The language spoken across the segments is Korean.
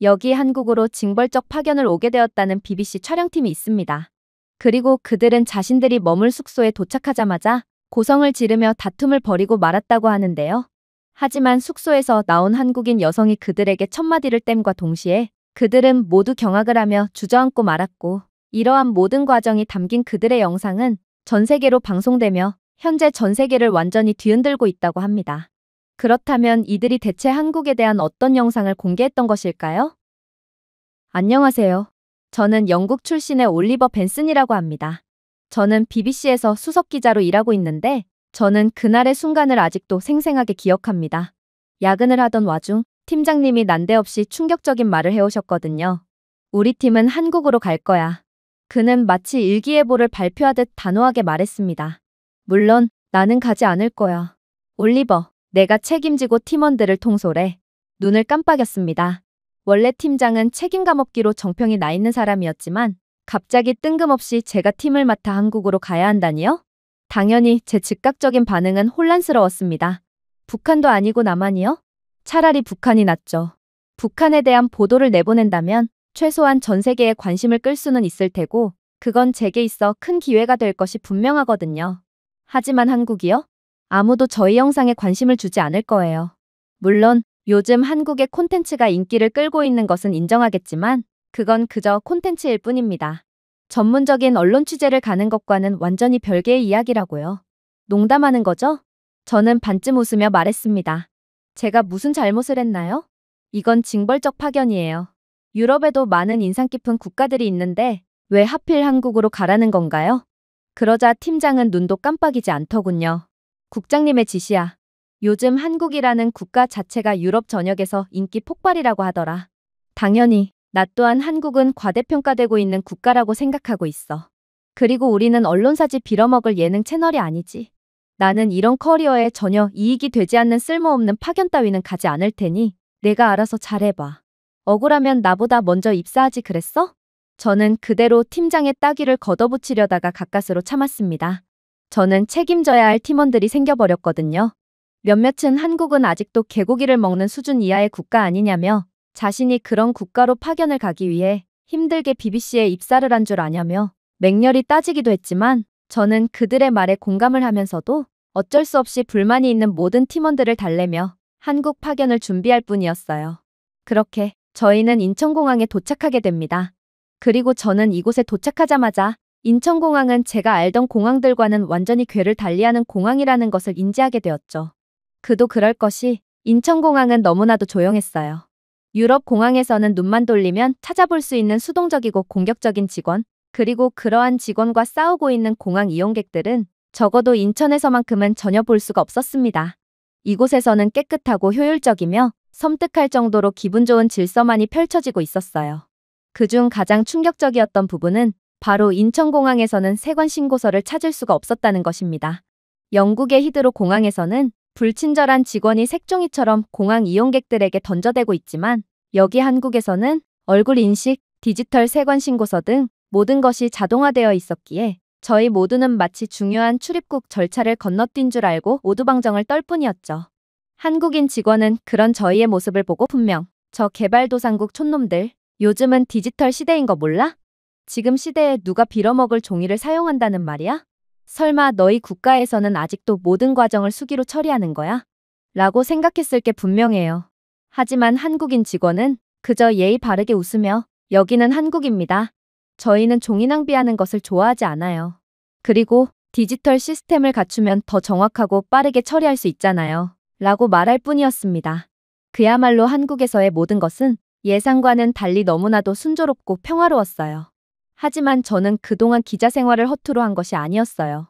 여기 한국으로 징벌적 파견을 오게 되었다는 BBC 촬영팀이 있습니다. 그리고 그들은 자신들이 머물 숙소에 도착하자마자 고성을 지르며 다툼을 벌이고 말았다고 하는데요. 하지만 숙소에서 나온 한국인 여성이 그들에게 첫마디를 땜과 동시에 그들은 모두 경악을 하며 주저앉고 말았고, 이러한 모든 과정이 담긴 그들의 영상은 전 세계로 방송되며 현재 전 세계를 완전히 뒤흔들고 있다고 합니다. 그렇다면 이들이 대체 한국에 대한 어떤 영상을 공개했던 것일까요? 안녕하세요. 저는 영국 출신의 올리버 벤슨이라고 합니다. 저는 BBC에서 수석 기자로 일하고 있는데 저는 그날의 순간을 아직도 생생하게 기억합니다. 야근을 하던 와중 팀장님이 난데없이 충격적인 말을 해오셨거든요. 우리 팀은 한국으로 갈 거야. 그는 마치 일기예보를 발표하듯 단호하게 말했습니다. 물론 나는 가지 않을 거야. 올리버, 내가 책임지고 팀원들을 통솔해. 눈을 깜빡였습니다. 원래 팀장은 책임감 없기로 정평이 나 있는 사람이었지만 갑자기 뜬금없이 제가 팀을 맡아 한국으로 가야 한다니요? 당연히 제 즉각적인 반응은 혼란스러웠습니다. 북한도 아니고 남한이요? 차라리 북한이 낫죠. 북한에 대한 보도를 내보낸다면 최소한 전 세계에 관심을 끌 수는 있을 테고 그건 제게 있어 큰 기회가 될 것이 분명하거든요. 하지만 한국이요? 아무도 저희 영상에 관심을 주지 않을 거예요. 물론 요즘 한국의 콘텐츠가 인기를 끌고 있는 것은 인정하겠지만 그건 그저 콘텐츠일 뿐입니다. 전문적인 언론 취재를 가는 것과는 완전히 별개의 이야기라고요. 농담하는 거죠? 저는 반쯤 웃으며 말했습니다. 제가 무슨 잘못을 했나요? 이건 징벌적 파견이에요. 유럽에도 많은 인상 깊은 국가들이 있는데 왜 하필 한국으로 가라는 건가요? 그러자 팀장은 눈도 깜빡이지 않더군요. 국장님의 지시야. 요즘 한국이라는 국가 자체가 유럽 전역에서 인기 폭발이라고 하더라. 당연히 나 또한 한국은 과대평가되고 있는 국가라고 생각하고 있어. 그리고 우리는 언론사지 빌어먹을 예능 채널이 아니지. 나는 이런 커리어에 전혀 이익이 되지 않는 쓸모없는 파견 따위는 가지 않을 테니 내가 알아서 잘해봐. 억울하면 나보다 먼저 입사하지 그랬어? 저는 그대로 팀장의 따귀를 걷어붙이려다가 가까스로 참았습니다. 저는 책임져야 할 팀원들이 생겨버렸거든요. 몇몇은 한국은 아직도 개고기를 먹는 수준 이하의 국가 아니냐며 자신이 그런 국가로 파견을 가기 위해 힘들게 BBC에 입사를 한 줄 아냐며 맹렬히 따지기도 했지만 저는 그들의 말에 공감을 하면서도 어쩔 수 없이 불만이 있는 모든 팀원들을 달래며 한국 파견을 준비할 뿐이었어요. 그렇게 저희는 인천공항에 도착하게 됩니다. 그리고 저는 이곳에 도착하자마자 인천공항은 제가 알던 공항들과는 완전히 궤를 달리하는 공항이라는 것을 인지하게 되었죠. 그도 그럴 것이 인천공항은 너무나도 조용했어요. 유럽 공항에서는 눈만 돌리면 찾아볼 수 있는 수동적이고 공격적인 직원, 그리고 그러한 직원과 싸우고 있는 공항 이용객들은 적어도 인천에서만큼은 전혀 볼 수가 없었습니다. 이곳에서는 깨끗하고 효율적이며 섬뜩할 정도로 기분 좋은 질서만이 펼쳐지고 있었어요. 그중 가장 충격적이었던 부분은 바로 인천공항에서는 세관 신고서를 찾을 수가 없었다는 것입니다. 영국의 히드로 공항에서는 불친절한 직원이 색종이처럼 공항 이용객들에게 던져대고 있지만 여기 한국에서는 얼굴 인식, 디지털 세관 신고서 등 모든 것이 자동화되어 있었기에 저희 모두는 마치 중요한 출입국 절차를 건너뛴 줄 알고 오두방정을 떨 뿐이었죠. 한국인 직원은 그런 저희의 모습을 보고 분명 저 개발도상국 촌놈들, 요즘은 디지털 시대인 거 몰라? 지금 시대에 누가 빌어먹을 종이를 사용한다는 말이야? 설마 너희 국가에서는 아직도 모든 과정을 수기로 처리하는 거야? 라고 생각했을 게 분명해요. 하지만 한국인 직원은 그저 예의 바르게 웃으며 여기는 한국입니다. 저희는 종이 낭비하는 것을 좋아하지 않아요. 그리고 디지털 시스템을 갖추면 더 정확하고 빠르게 처리할 수 있잖아요. 라고 말할 뿐이었습니다. 그야말로 한국에서의 모든 것은 예상과는 달리 너무나도 순조롭고 평화로웠어요. 하지만 저는 그동안 기자 생활을 허투루 한 것이 아니었어요.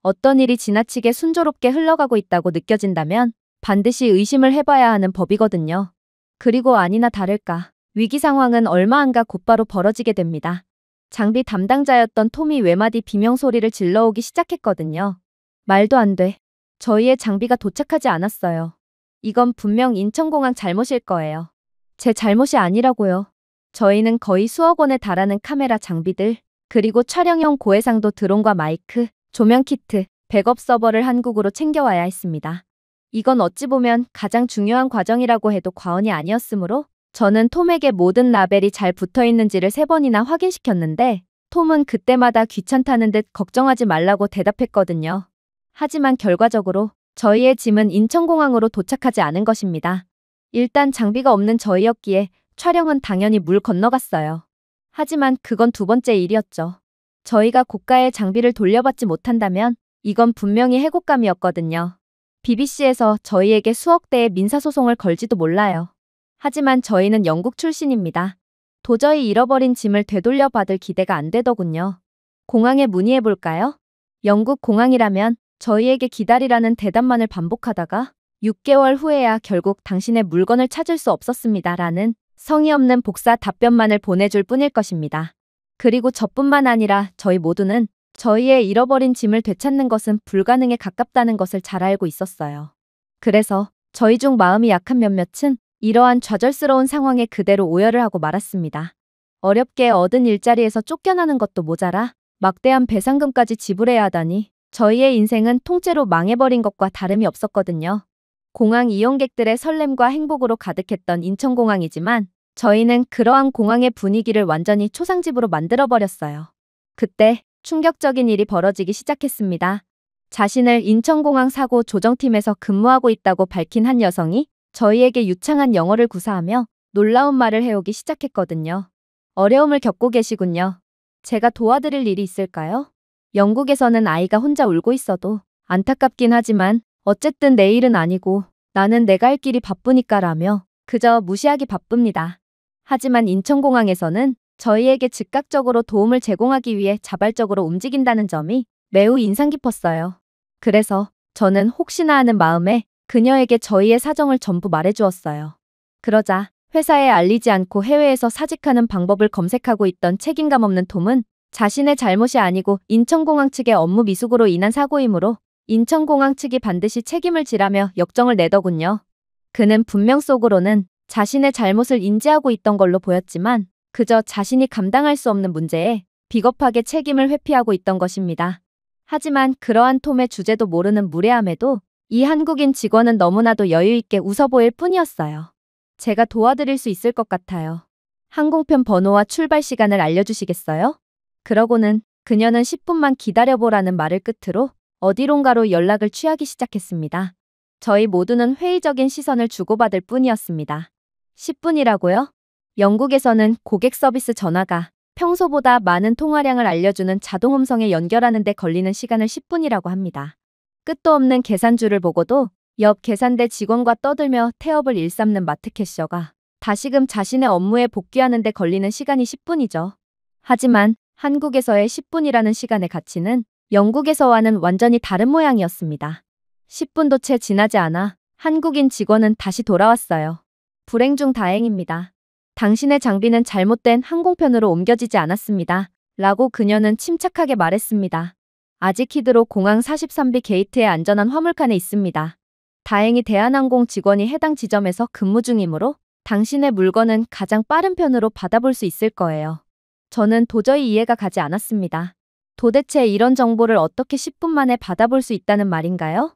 어떤 일이 지나치게 순조롭게 흘러가고 있다고 느껴진다면 반드시 의심을 해봐야 하는 법이거든요. 그리고 아니나 다를까 위기 상황은 얼마 안 가 곧바로 벌어지게 됩니다. 장비 담당자였던 톰이 외마디 비명소리를 질러오기 시작했거든요. 말도 안 돼. 저희의 장비가 도착하지 않았어요. 이건 분명 인천공항 잘못일 거예요. 제 잘못이 아니라고요. 저희는 거의 수억 원에 달하는 카메라 장비들, 그리고 촬영용 고해상도 드론과 마이크, 조명 키트, 백업 서버를 한국으로 챙겨와야 했습니다. 이건 어찌 보면 가장 중요한 과정이라고 해도 과언이 아니었으므로 저는 톰에게 모든 라벨이 잘 붙어 있는지를 3번이나 확인시켰는데 톰은 그때마다 귀찮다는 듯 걱정하지 말라고 대답했거든요. 하지만 결과적으로 저희의 짐은 인천공항으로 도착하지 않은 것입니다. 일단 장비가 없는 저희였기에 촬영은 당연히 물 건너갔어요. 하지만 그건 2번째 일이었죠. 저희가 고가의 장비를 돌려받지 못한다면 이건 분명히 해곡감이었거든요. BBC에서 저희에게 수억 대의 민사소송을 걸지도 몰라요. 하지만 저희는 영국 출신입니다. 도저히 잃어버린 짐을 되돌려 받을 기대가 안 되더군요. 공항에 문의해볼까요? 영국 공항이라면 저희에게 기다리라는 대답만을 반복하다가 6개월 후에야 결국 당신의 물건을 찾을 수 없었습니다. 라는 성의 없는 복사 답변만을 보내줄 뿐일 것입니다. 그리고 저뿐만 아니라 저희 모두는 저희의 잃어버린 짐을 되찾는 것은 불가능에 가깝다는 것을 잘 알고 있었어요. 그래서 저희 중 마음이 약한 몇몇은 이러한 좌절스러운 상황에 그대로 오열을 하고 말았습니다. 어렵게 얻은 일자리에서 쫓겨나는 것도 모자라 막대한 배상금까지 지불해야 하다니 저희의 인생은 통째로 망해버린 것과 다름이 없었거든요. 공항 이용객들의 설렘과 행복으로 가득했던 인천공항이지만 저희는 그러한 공항의 분위기를 완전히 초상집으로 만들어버렸어요. 그때 충격적인 일이 벌어지기 시작했습니다. 자신을 인천공항 사고 조정팀에서 근무하고 있다고 밝힌 한 여성이 저희에게 유창한 영어를 구사하며 놀라운 말을 해오기 시작했거든요. 어려움을 겪고 계시군요. 제가 도와드릴 일이 있을까요? 영국에서는 아이가 혼자 울고 있어도 안타깝긴 하지만 어쨌든 내일은 아니고 나는 내가 할 길이 바쁘니까라며 그저 무시하기 바쁩니다. 하지만 인천공항에서는 저희에게 즉각적으로 도움을 제공하기 위해 자발적으로 움직인다는 점이 매우 인상 깊었어요. 그래서 저는 혹시나 하는 마음에 그녀에게 저희의 사정을 전부 말해주었어요. 그러자 회사에 알리지 않고 해외에서 사직하는 방법을 검색하고 있던 책임감 없는 톰은 자신의 잘못이 아니고 인천공항 측의 업무 미숙으로 인한 사고이므로 인천공항 측이 반드시 책임을 지라며 역정을 내더군요. 그는 분명 속으로는 자신의 잘못을 인지하고 있던 걸로 보였지만 그저 자신이 감당할 수 없는 문제에 비겁하게 책임을 회피하고 있던 것입니다. 하지만 그러한 톰의 주제도 모르는 무례함에도 이 한국인 직원은 너무나도 여유있게 웃어 보일 뿐이었어요. 제가 도와드릴 수 있을 것 같아요. 항공편 번호와 출발 시간을 알려주시겠어요? 그러고는 그녀는 10분만 기다려보라는 말을 끝으로 어디론가로 연락을 취하기 시작했습니다. 저희 모두는 회의적인 시선을 주고받을 뿐이었습니다. 10분이라고요? 영국에서는 고객 서비스 전화가 평소보다 많은 통화량을 알려주는 자동음성에 연결하는 데 걸리는 시간을 10분이라고 합니다. 끝도 없는 계산줄을 보고도 옆 계산대 직원과 떠들며 태업을 일삼는 마트캐셔가 다시금 자신의 업무에 복귀하는 데 걸리는 시간이 10분이죠. 하지만 한국에서의 10분이라는 시간의 가치는 영국에서와는 완전히 다른 모양이었습니다. 10분도 채 지나지 않아 한국인 직원은 다시 돌아왔어요. 불행 중 다행입니다. 당신의 장비는 잘못된 항공편으로 옮겨지지 않았습니다. 라고 그녀는 침착하게 말했습니다. 아직 히드로 공항 43B 게이트의 안전한 화물칸에 있습니다. 다행히 대한항공 직원이 해당 지점에서 근무 중이므로 당신의 물건은 가장 빠른 편으로 받아볼 수 있을 거예요. 저는 도저히 이해가 가지 않았습니다. 도대체 이런 정보를 어떻게 10분 만에 받아볼 수 있다는 말인가요?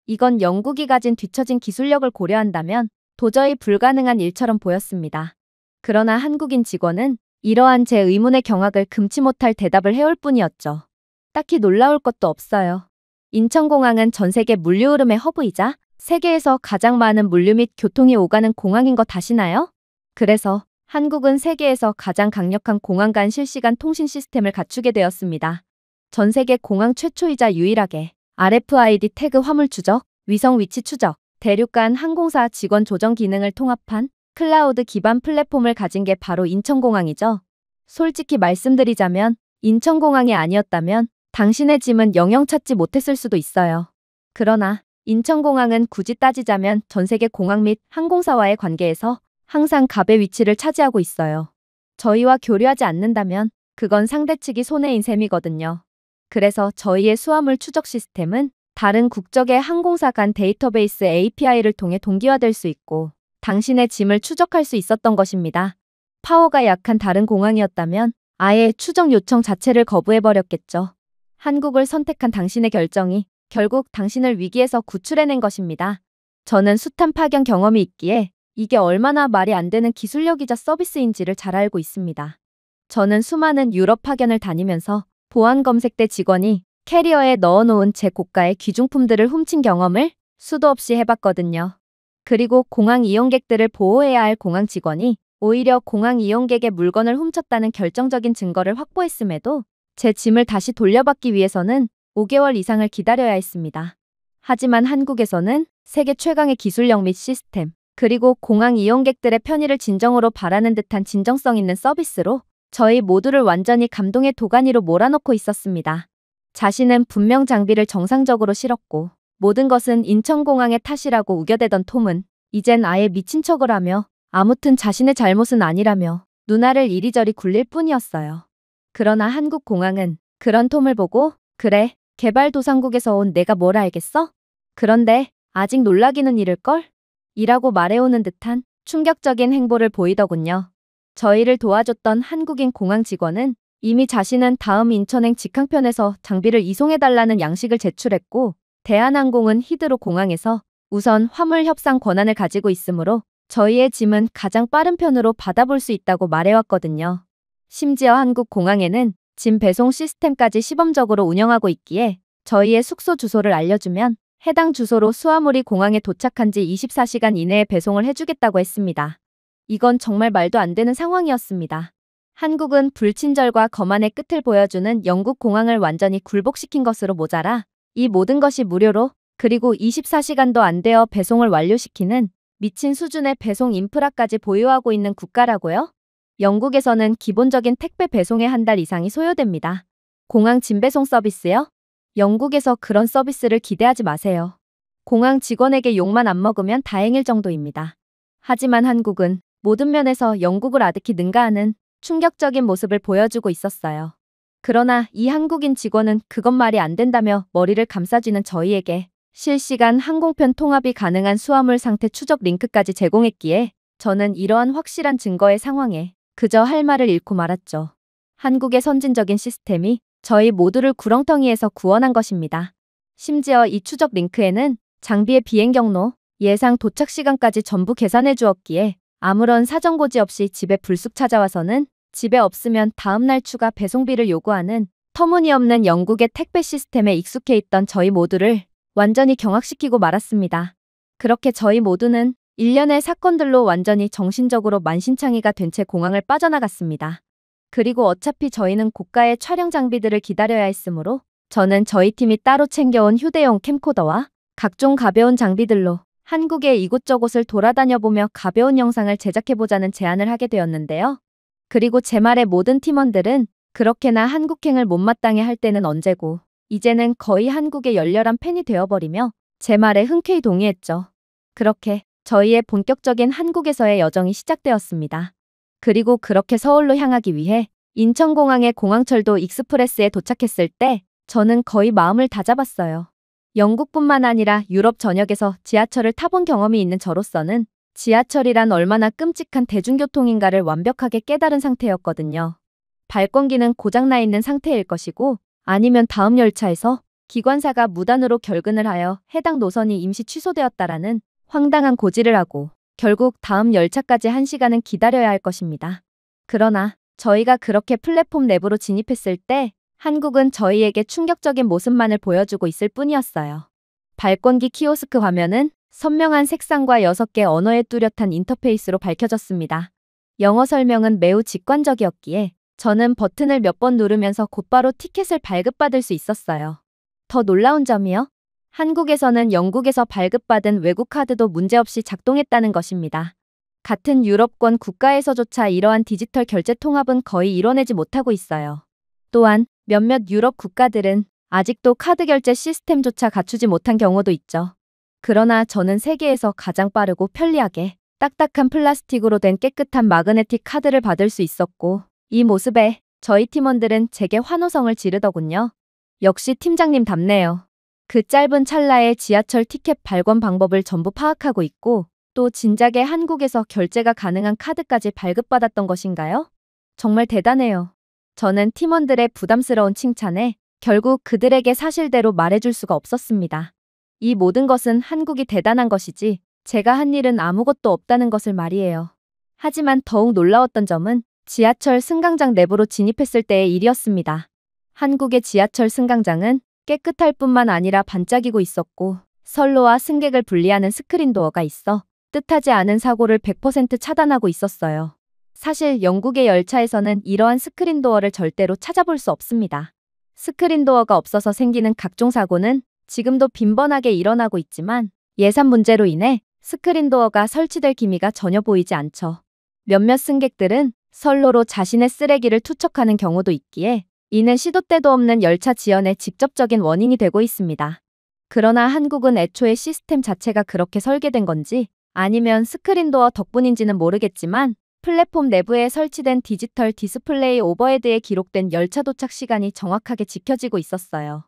이건 영국이 가진 뒤처진 기술력을 고려한다면 도저히 불가능한 일처럼 보였습니다. 그러나 한국인 직원은 이러한 제 의문의 경악을 금치 못할 대답을 해올 뿐이었죠. 딱히 놀라울 것도 없어요. 인천공항은 전 세계 물류 흐름의 허브이자 세계에서 가장 많은 물류 및 교통이 오가는 공항인 것 아시나요? 그래서 한국은 세계에서 가장 강력한 공항 간 실시간 통신 시스템을 갖추게 되었습니다. 전 세계 공항 최초이자 유일하게 RFID 태그 화물 추적, 위성 위치 추적, 대륙 간 항공사 직원 조정 기능을 통합한 클라우드 기반 플랫폼을 가진 게 바로 인천공항이죠. 솔직히 말씀드리자면 인천공항이 아니었다면 당신의 짐은 영영 찾지 못했을 수도 있어요. 그러나 인천공항은 굳이 따지자면 전 세계 공항 및 항공사와의 관계에서 항상 갑의 위치를 차지하고 있어요. 저희와 교류하지 않는다면 그건 상대 측이 손해인 셈이거든요. 그래서 저희의 수화물 추적 시스템은 다른 국적의 항공사 간 데이터베이스 API를 통해 동기화될 수 있고 당신의 짐을 추적할 수 있었던 것입니다. 파워가 약한 다른 공항이었다면 아예 추적 요청 자체를 거부해버렸겠죠. 한국을 선택한 당신의 결정이 결국 당신을 위기에서 구출해낸 것입니다. 저는 숱한 파견 경험이 있기에 이게 얼마나 말이 안 되는 기술력이자 서비스인지를 잘 알고 있습니다. 저는 수많은 유럽 파견을 다니면서 보안 검색대 직원이 캐리어에 넣어놓은 제 고가의 귀중품들을 훔친 경험을 수도 없이 해봤거든요. 그리고 공항 이용객들을 보호해야 할 공항 직원이 오히려 공항 이용객의 물건을 훔쳤다는 결정적인 증거를 확보했음에도 제 짐을 다시 돌려받기 위해서는 5개월 이상을 기다려야 했습니다. 하지만 한국에서는 세계 최강의 기술력 및 시스템, 그리고 공항 이용객들의 편의를 진정으로 바라는 듯한 진정성 있는 서비스로 저희 모두를 완전히 감동의 도가니로 몰아넣고 있었습니다. 자신은 분명 장비를 정상적으로 실었고 모든 것은 인천공항의 탓이라고 우겨대던 톰은 이젠 아예 미친 척을 하며 아무튼 자신의 잘못은 아니라며 누나를 이리저리 굴릴 뿐이었어요. 그러나 한국 공항은 그런 톰을 보고 그래, 개발도상국에서 온 내가 뭘 알겠어? 그런데 아직 놀라기는 이를걸? 이라고 말해오는 듯한 충격적인 행보를 보이더군요. 저희를 도와줬던 한국인 공항 직원은 이미 자신은 다음 인천행 직항편에서 장비를 이송해달라는 양식을 제출했고 대한항공은 히드로 공항에서 우선 화물 협상 권한을 가지고 있으므로 저희의 짐은 가장 빠른 편으로 받아볼 수 있다고 말해왔거든요. 심지어 한국 공항에는 짐 배송 시스템까지 시범적으로 운영하고 있기에 저희의 숙소 주소를 알려주면 해당 주소로 수화물이 공항에 도착한 지 24시간 이내에 배송을 해주겠다고 했습니다. 이건 정말 말도 안 되는 상황이었습니다. 한국은 불친절과 거만의 끝을 보여주는 영국 공항을 완전히 굴복시킨 것으로 모자라 이 모든 것이 무료로 그리고 24시간도 안 되어 배송을 완료시키는 미친 수준의 배송 인프라까지 보유하고 있는 국가라고요? 영국에서는 기본적인 택배 배송에 한 달 이상이 소요됩니다. 공항 짐 배송 서비스요? 영국에서 그런 서비스를 기대하지 마세요. 공항 직원에게 욕만 안 먹으면 다행일 정도입니다. 하지만 한국은 모든 면에서 영국을 아득히 능가하는 충격적인 모습을 보여주고 있었어요. 그러나 이 한국인 직원은 그것 말이 안 된다며 머리를 감싸쥐는 저희에게 실시간 항공편 통합이 가능한 수화물 상태 추적 링크까지 제공했기에 저는 이러한 확실한 증거의 상황에 그저 할 말을 잃고 말았죠. 한국의 선진적인 시스템이 저희 모두를 구렁텅이에서 구원한 것입니다. 심지어 이 추적 링크에는 장비의 비행 경로, 예상 도착 시간까지 전부 계산해 주었기에 아무런 사정고지 없이 집에 불쑥 찾아와서는 집에 없으면 다음날 추가 배송비를 요구하는 터무니없는 영국의 택배 시스템에 익숙해 있던 저희 모두를 완전히 경악시키고 말았습니다. 그렇게 저희 모두는 일련의 사건들로 완전히 정신적으로 만신창이가 된 채 공항을 빠져나갔습니다. 그리고 어차피 저희는 고가의 촬영 장비들을 기다려야 했으므로 저는 저희 팀이 따로 챙겨온 휴대용 캠코더와 각종 가벼운 장비들로 한국의 이곳저곳을 돌아다녀보며 가벼운 영상을 제작해보자는 제안을 하게 되었는데요. 그리고 제 말에 모든 팀원들은 그렇게나 한국행을 못마땅해 할 때는 언제고 이제는 거의 한국의 열렬한 팬이 되어버리며 제 말에 흔쾌히 동의했죠. 그렇게 저희의 본격적인 한국에서의 여정이 시작되었습니다. 그리고 그렇게 서울로 향하기 위해 인천공항의 공항철도 익스프레스에 도착했을 때 저는 거의 마음을 다잡았어요. 영국뿐만 아니라 유럽 전역에서 지하철을 타본 경험이 있는 저로서는 지하철이란 얼마나 끔찍한 대중교통인가를 완벽하게 깨달은 상태였거든요. 발권기는 고장나 있는 상태일 것이고 아니면 다음 열차에서 기관사가 무단으로 결근을 하여 해당 노선이 임시 취소되었다라는 황당한 고지를 하고 결국 다음 열차까지 1시간은 기다려야 할 것입니다. 그러나 저희가 그렇게 플랫폼 내부로 진입했을 때 한국은 저희에게 충격적인 모습만을 보여주고 있을 뿐이었어요. 발권기 키오스크 화면은 선명한 색상과 6개 언어의 뚜렷한 인터페이스로 밝혀졌습니다. 영어 설명은 매우 직관적이었기에 저는 버튼을 몇 번 누르면서 곧바로 티켓을 발급받을 수 있었어요. 더 놀라운 점이요? 한국에서는 영국에서 발급받은 외국 카드도 문제없이 작동했다는 것입니다. 같은 유럽권 국가에서조차 이러한 디지털 결제 통합은 거의 이뤄내지 못하고 있어요. 또한 몇몇 유럽 국가들은 아직도 카드 결제 시스템조차 갖추지 못한 경우도 있죠. 그러나 저는 세계에서 가장 빠르고 편리하게 딱딱한 플라스틱으로 된 깨끗한 마그네틱 카드를 받을 수 있었고 이 모습에 저희 팀원들은 제게 환호성을 지르더군요. 역시 팀장님답네요. 그 짧은 찰나에 지하철 티켓 발권 방법을 전부 파악하고 있고 또 진작에 한국에서 결제가 가능한 카드까지 발급받았던 것인가요? 정말 대단해요. 저는 팀원들의 부담스러운 칭찬에 결국 그들에게 사실대로 말해줄 수가 없었습니다. 이 모든 것은 한국이 대단한 것이지 제가 한 일은 아무것도 없다는 것을 말이에요. 하지만 더욱 놀라웠던 점은 지하철 승강장 내부로 진입했을 때의 일이었습니다. 한국의 지하철 승강장은 깨끗할 뿐만 아니라 반짝이고 있었고 선로와 승객을 분리하는 스크린 도어가 있어 뜻하지 않은 사고를 100% 차단하고 있었어요. 사실 영국의 열차에서는 이러한 스크린 도어를 절대로 찾아볼 수 없습니다. 스크린 도어가 없어서 생기는 각종 사고는 지금도 빈번하게 일어나고 있지만 예산 문제로 인해 스크린 도어가 설치될 기미가 전혀 보이지 않죠. 몇몇 승객들은 선로로 자신의 쓰레기를 투척하는 경우도 있기에 이는 시도 때도 없는 열차 지연의 직접적인 원인이 되고 있습니다. 그러나 한국은 애초에 시스템 자체가 그렇게 설계된 건지 아니면 스크린도어 덕분인지는 모르겠지만 플랫폼 내부에 설치된 디지털 디스플레이 오버헤드에 기록된 열차 도착 시간이 정확하게 지켜지고 있었어요.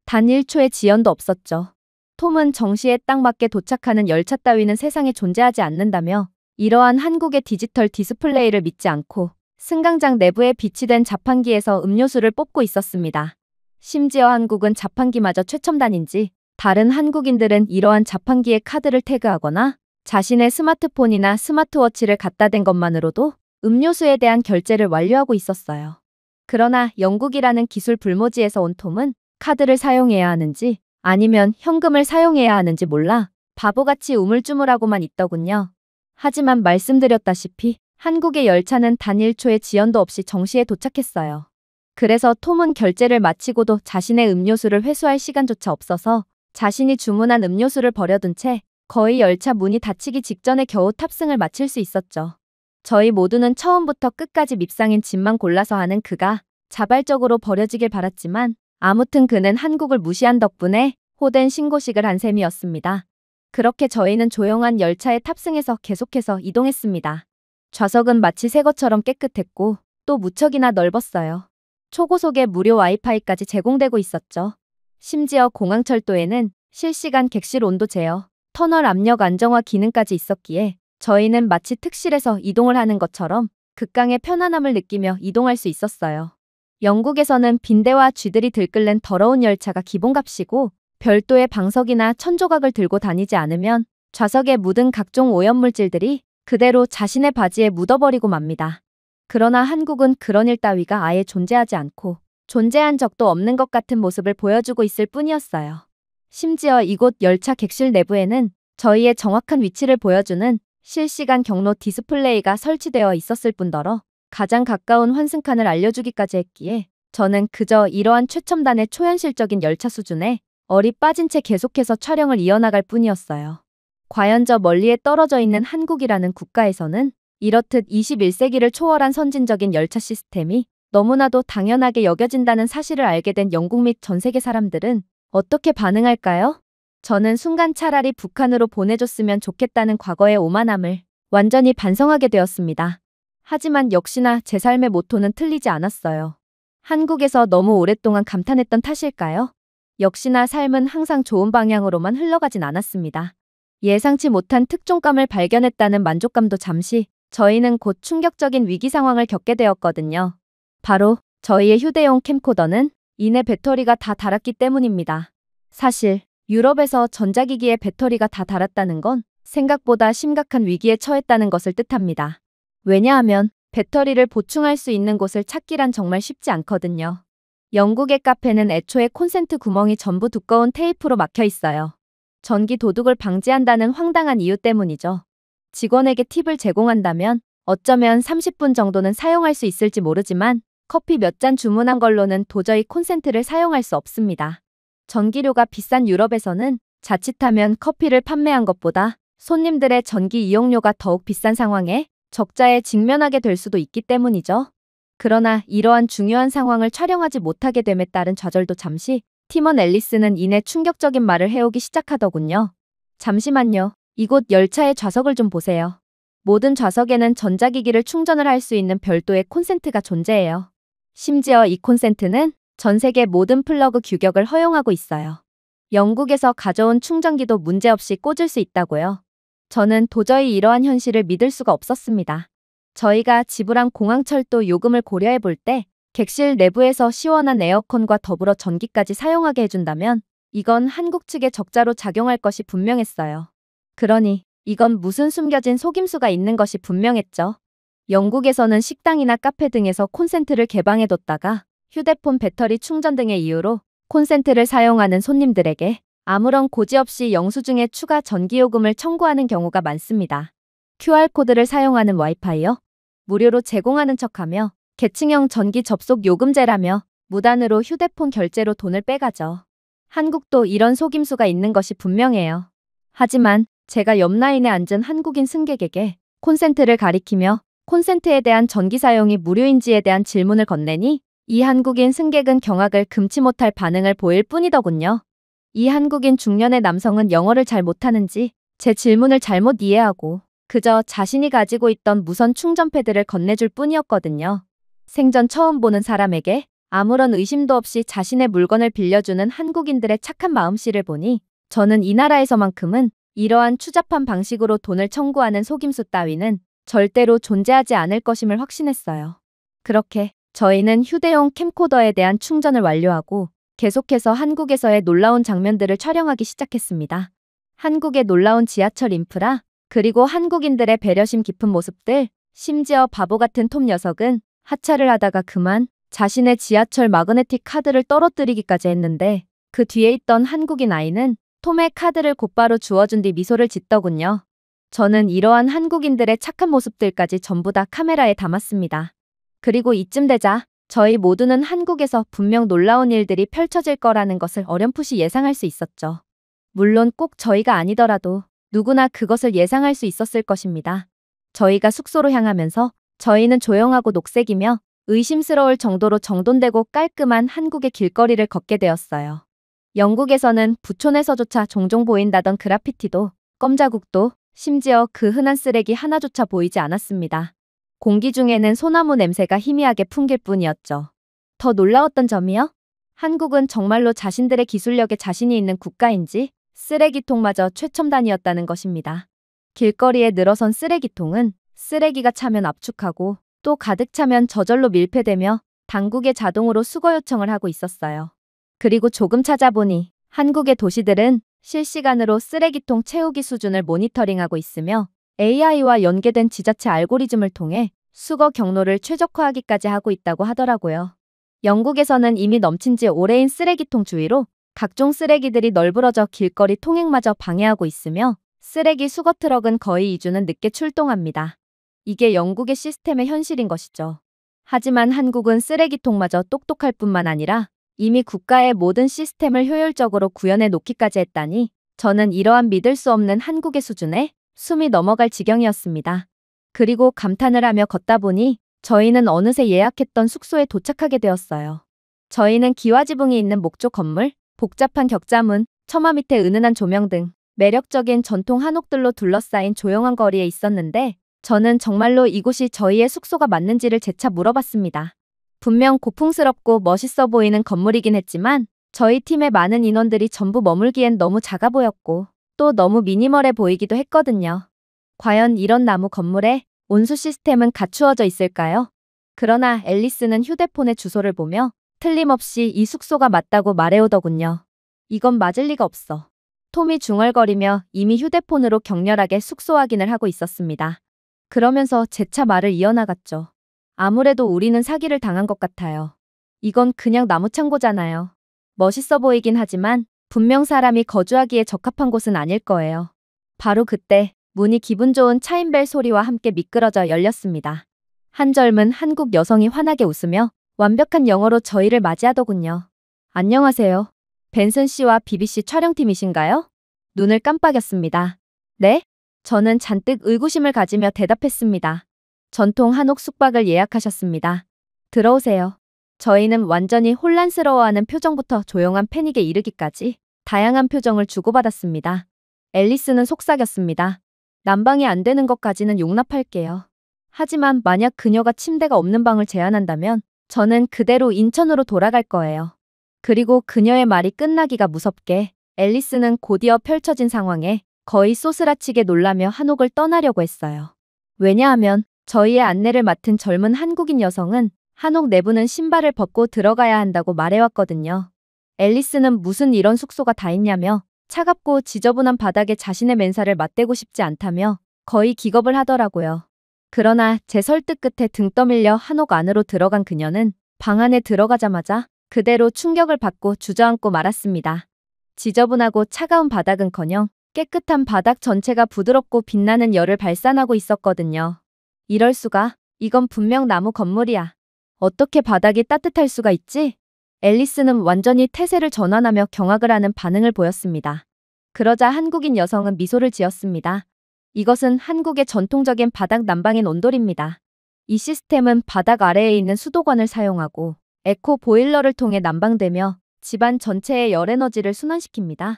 단 1초의 지연도 없었죠. 톰은 정시에 딱 맞게 도착하는 열차 따위는 세상에 존재하지 않는다며 이러한 한국의 디지털 디스플레이를 믿지 않고 승강장 내부에 비치된 자판기에서 음료수를 뽑고 있었습니다. 심지어 한국은 자판기마저 최첨단인지 다른 한국인들은 이러한 자판기에 카드를 태그하거나 자신의 스마트폰이나 스마트워치를 갖다 댄 것만으로도 음료수에 대한 결제를 완료하고 있었어요. 그러나 영국이라는 기술 불모지에서 온 톰은 카드를 사용해야 하는지 아니면 현금을 사용해야 하는지 몰라 바보같이 우물쭈물하고만 있더군요. 하지만 말씀드렸다시피 한국의 열차는 단 1초의 지연도 없이 정시에 도착했어요. 그래서 톰은 결제를 마치고도 자신의 음료수를 회수할 시간조차 없어서 자신이 주문한 음료수를 버려둔 채 거의 열차 문이 닫히기 직전에 겨우 탑승을 마칠 수 있었죠. 저희 모두는 처음부터 끝까지 밉상인 짐만 골라서 하는 그가 자발적으로 버려지길 바랐지만 아무튼 그는 한국을 무시한 덕분에 호된 신고식을 한 셈이었습니다. 그렇게 저희는 조용한 열차에 탑승해서 계속해서 이동했습니다. 좌석은 마치 새 것처럼 깨끗했고 또 무척이나 넓었어요. 초고속의 무료 와이파이까지 제공되고 있었죠. 심지어 공항철도에는 실시간 객실 온도 제어, 터널 압력 안정화 기능까지 있었기에 저희는 마치 특실에서 이동을 하는 것처럼 극강의 편안함을 느끼며 이동할 수 있었어요. 영국에서는 빈대와 쥐들이 들끓는 더러운 열차가 기본값이고 별도의 방석이나 천조각을 들고 다니지 않으면 좌석에 묻은 각종 오염물질들이 그대로 자신의 바지에 묻어버리고 맙니다. 그러나 한국은 그런 일 따위가 아예 존재하지 않고 존재한 적도 없는 것 같은 모습을 보여주고 있을 뿐이었어요. 심지어 이곳 열차 객실 내부에는 저희의 정확한 위치를 보여주는 실시간 경로 디스플레이가 설치되어 있었을 뿐더러 가장 가까운 환승칸을 알려주기까지 했기에 저는 그저 이러한 최첨단의 초현실적인 열차 수준에 얼이 빠진 채 계속해서 촬영을 이어나갈 뿐이었어요. 과연 저 멀리에 떨어져 있는 한국이라는 국가에서는 이렇듯 21세기를 초월한 선진적인 열차 시스템이 너무나도 당연하게 여겨진다는 사실을 알게 된 영국 및 전 세계 사람들은 어떻게 반응할까요? 저는 순간 차라리 북한으로 보내줬으면 좋겠다는 과거의 오만함을 완전히 반성하게 되었습니다. 하지만 역시나 제 삶의 모토는 틀리지 않았어요. 한국에서 너무 오랫동안 감탄했던 탓일까요? 역시나 삶은 항상 좋은 방향으로만 흘러가진 않았습니다. 예상치 못한 특종감을 발견했다는 만족감도 잠시, 저희는 곧 충격적인 위기 상황을 겪게 되었거든요. 바로 저희의 휴대용 캠코더는 이내 배터리가 다 닳았기 때문입니다. 사실 유럽에서 전자기기의 배터리가 다 닳았다는 건 생각보다 심각한 위기에 처했다는 것을 뜻합니다. 왜냐하면 배터리를 보충할 수 있는 곳을 찾기란 정말 쉽지 않거든요. 영국의 카페는 애초에 콘센트 구멍이 전부 두꺼운 테이프로 막혀 있어요. 전기 도둑을 방지한다는 황당한 이유 때문이죠. 직원에게 팁을 제공한다면 어쩌면 30분 정도는 사용할 수 있을지 모르지만 커피 몇 잔 주문한 걸로는 도저히 콘센트를 사용할 수 없습니다. 전기료가 비싼 유럽에서는 자칫하면 커피를 판매한 것보다 손님들의 전기 이용료가 더욱 비싼 상황에 적자에 직면하게 될 수도 있기 때문이죠. 그러나 이러한 중요한 상황을 촬영하지 못하게 됨에 따른 좌절도 잠시, 팀원 앨리스는 이내 충격적인 말을 해오기 시작하더군요. 잠시만요. 이곳 열차의 좌석을 좀 보세요. 모든 좌석에는 전자기기를 충전을 할 수 있는 별도의 콘센트가 존재해요. 심지어 이 콘센트는 전 세계 모든 플러그 규격을 허용하고 있어요. 영국에서 가져온 충전기도 문제없이 꽂을 수 있다고요. 저는 도저히 이러한 현실을 믿을 수가 없었습니다. 저희가 지불한 공항철도 요금을 고려해 볼 때 객실 내부에서 시원한 에어컨과 더불어 전기까지 사용하게 해준다면 이건 한국 측의 적자로 작용할 것이 분명했어요. 그러니 이건 무슨 숨겨진 속임수가 있는 것이 분명했죠. 영국에서는 식당이나 카페 등에서 콘센트를 개방해뒀다가 휴대폰 배터리 충전 등의 이유로 콘센트를 사용하는 손님들에게 아무런 고지 없이 영수증에 추가 전기요금을 청구하는 경우가 많습니다. QR코드를 사용하는 와이파이요? 무료로 제공하는 척하며 계층형 전기 접속 요금제라며 무단으로 휴대폰 결제로 돈을 빼가죠. 한국도 이런 속임수가 있는 것이 분명해요. 하지만 제가 옆 라인에 앉은 한국인 승객에게 콘센트를 가리키며 콘센트에 대한 전기 사용이 무료인지에 대한 질문을 건네니 이 한국인 승객은 경악을 금치 못할 반응을 보일 뿐이더군요. 이 한국인 중년의 남성은 영어를 잘 못하는지 제 질문을 잘못 이해하고 그저 자신이 가지고 있던 무선 충전 패드를 건네줄 뿐이었거든요. 생전 처음 보는 사람에게 아무런 의심도 없이 자신의 물건을 빌려주는 한국인들의 착한 마음씨를 보니 저는 이 나라에서만큼은 이러한 추잡한 방식으로 돈을 청구하는 속임수 따위는 절대로 존재하지 않을 것임을 확신했어요. 그렇게 저희는 휴대용 캠코더에 대한 충전을 완료하고 계속해서 한국에서의 놀라운 장면들을 촬영하기 시작했습니다. 한국의 놀라운 지하철 인프라, 그리고 한국인들의 배려심 깊은 모습들, 심지어 바보 같은 톰 녀석은 하차를 하다가 그만 자신의 지하철 마그네틱 카드를 떨어뜨리기까지 했는데 그 뒤에 있던 한국인 아이는 톰의 카드를 곧바로 주워준 뒤 미소를 짓더군요. 저는 이러한 한국인들의 착한 모습들까지 전부 다 카메라에 담았습니다. 그리고 이쯤 되자 저희 모두는 한국에서 분명 놀라운 일들이 펼쳐질 거라는 것을 어렴풋이 예상할 수 있었죠. 물론 꼭 저희가 아니더라도 누구나 그것을 예상할 수 있었을 것입니다. 저희가 숙소로 향하면서 저희는 조용하고 녹색이며 의심스러울 정도로 정돈되고 깔끔한 한국의 길거리를 걷게 되었어요. 영국에서는 부촌에서조차 종종 보인다던 그라피티도, 껌자국도, 심지어 그 흔한 쓰레기 하나조차 보이지 않았습니다. 공기 중에는 소나무 냄새가 희미하게 풍길 뿐이었죠. 더 놀라웠던 점이요? 한국은 정말로 자신들의 기술력에 자신이 있는 국가인지 쓰레기통마저 최첨단이었다는 것입니다. 길거리에 늘어선 쓰레기통은 쓰레기가 차면 압축하고 또 가득 차면 저절로 밀폐되며 당국에 자동으로 수거 요청을 하고 있었어요. 그리고 조금 찾아보니 한국의 도시들은 실시간으로 쓰레기통 채우기 수준을 모니터링하고 있으며 AI와 연계된 지자체 알고리즘을 통해 수거 경로를 최적화하기까지 하고 있다고 하더라고요. 영국에서는 이미 넘친 지 오래인 쓰레기통 주위로 각종 쓰레기들이 널브러져 길거리 통행마저 방해하고 있으며 쓰레기 수거 트럭은 거의 2주는 늦게 출동합니다. 이게 영국의 시스템의 현실인 것이죠. 하지만 한국은 쓰레기통마저 똑똑할 뿐만 아니라 이미 국가의 모든 시스템을 효율적으로 구현해 놓기까지 했다니 저는 이러한 믿을 수 없는 한국의 수준에 숨이 넘어갈 지경이었습니다. 그리고 감탄을 하며 걷다 보니 저희는 어느새 예약했던 숙소에 도착하게 되었어요. 저희는 기와지붕이 있는 목조 건물, 복잡한 격자문, 처마 밑에 은은한 조명 등 매력적인 전통 한옥들로 둘러싸인 조용한 거리에 있었는데 저는 정말로 이곳이 저희의 숙소가 맞는지를 재차 물어봤습니다. 분명 고풍스럽고 멋있어 보이는 건물이긴 했지만 저희 팀의 많은 인원들이 전부 머물기엔 너무 작아 보였고 또 너무 미니멀해 보이기도 했거든요. 과연 이런 나무 건물에 온수 시스템은 갖추어져 있을까요? 그러나 앨리스는 휴대폰의 주소를 보며 틀림없이 이 숙소가 맞다고 말해오더군요. 이건 맞을 리가 없어. 톰이 중얼거리며 이미 휴대폰으로 격렬하게 숙소 확인을 하고 있었습니다. 그러면서 재차 말을 이어나갔죠. 아무래도 우리는 사기를 당한 것 같아요. 이건 그냥 나무 창고잖아요. 멋있어 보이긴 하지만 분명 사람이 거주하기에 적합한 곳은 아닐 거예요. 바로 그때 문이 기분 좋은 차인벨 소리와 함께 미끄러져 열렸습니다. 한 젊은 한국 여성이 환하게 웃으며 완벽한 영어로 저희를 맞이하더군요. 안녕하세요. 벤슨 씨와 BBC 촬영팀이신가요? 눈을 깜빡였습니다. 네? 저는 잔뜩 의구심을 가지며 대답했습니다. 전통 한옥 숙박을 예약하셨습니다. 들어오세요. 저희는 완전히 혼란스러워하는 표정부터 조용한 패닉에 이르기까지 다양한 표정을 주고받았습니다. 앨리스는 속삭였습니다. 난방이 안 되는 것까지는 용납할게요. 하지만 만약 그녀가 침대가 없는 방을 제안한다면 저는 그대로 인천으로 돌아갈 거예요. 그리고 그녀의 말이 끝나기가 무섭게 앨리스는 곧이어 펼쳐진 상황에 거의 소스라치게 놀라며 한옥을 떠나려고 했어요. 왜냐하면 저희의 안내를 맡은 젊은 한국인 여성은 한옥 내부는 신발을 벗고 들어가야 한다고 말해왔거든요. 앨리스는 무슨 이런 숙소가 다 있냐며 차갑고 지저분한 바닥에 자신의 맨살을 맞대고 싶지 않다며 거의 기겁을 하더라고요. 그러나 제 설득 끝에 등 떠밀려 한옥 안으로 들어간 그녀는 방 안에 들어가자마자 그대로 충격을 받고 주저앉고 말았습니다. 지저분하고 차가운 바닥은커녕 깨끗한 바닥 전체가 부드럽고 빛나는 열을 발산하고 있었거든요. 이럴 수가, 이건 분명 나무 건물이야. 어떻게 바닥이 따뜻할 수가 있지? 앨리스는 완전히 태세를 전환하며 경악을 하는 반응을 보였습니다. 그러자 한국인 여성은 미소를 지었습니다. 이것은 한국의 전통적인 바닥 난방인 온돌입니다. 이 시스템은 바닥 아래에 있는 수도관을 사용하고 에코 보일러를 통해 난방되며 집안 전체의 열 에너지를 순환시킵니다.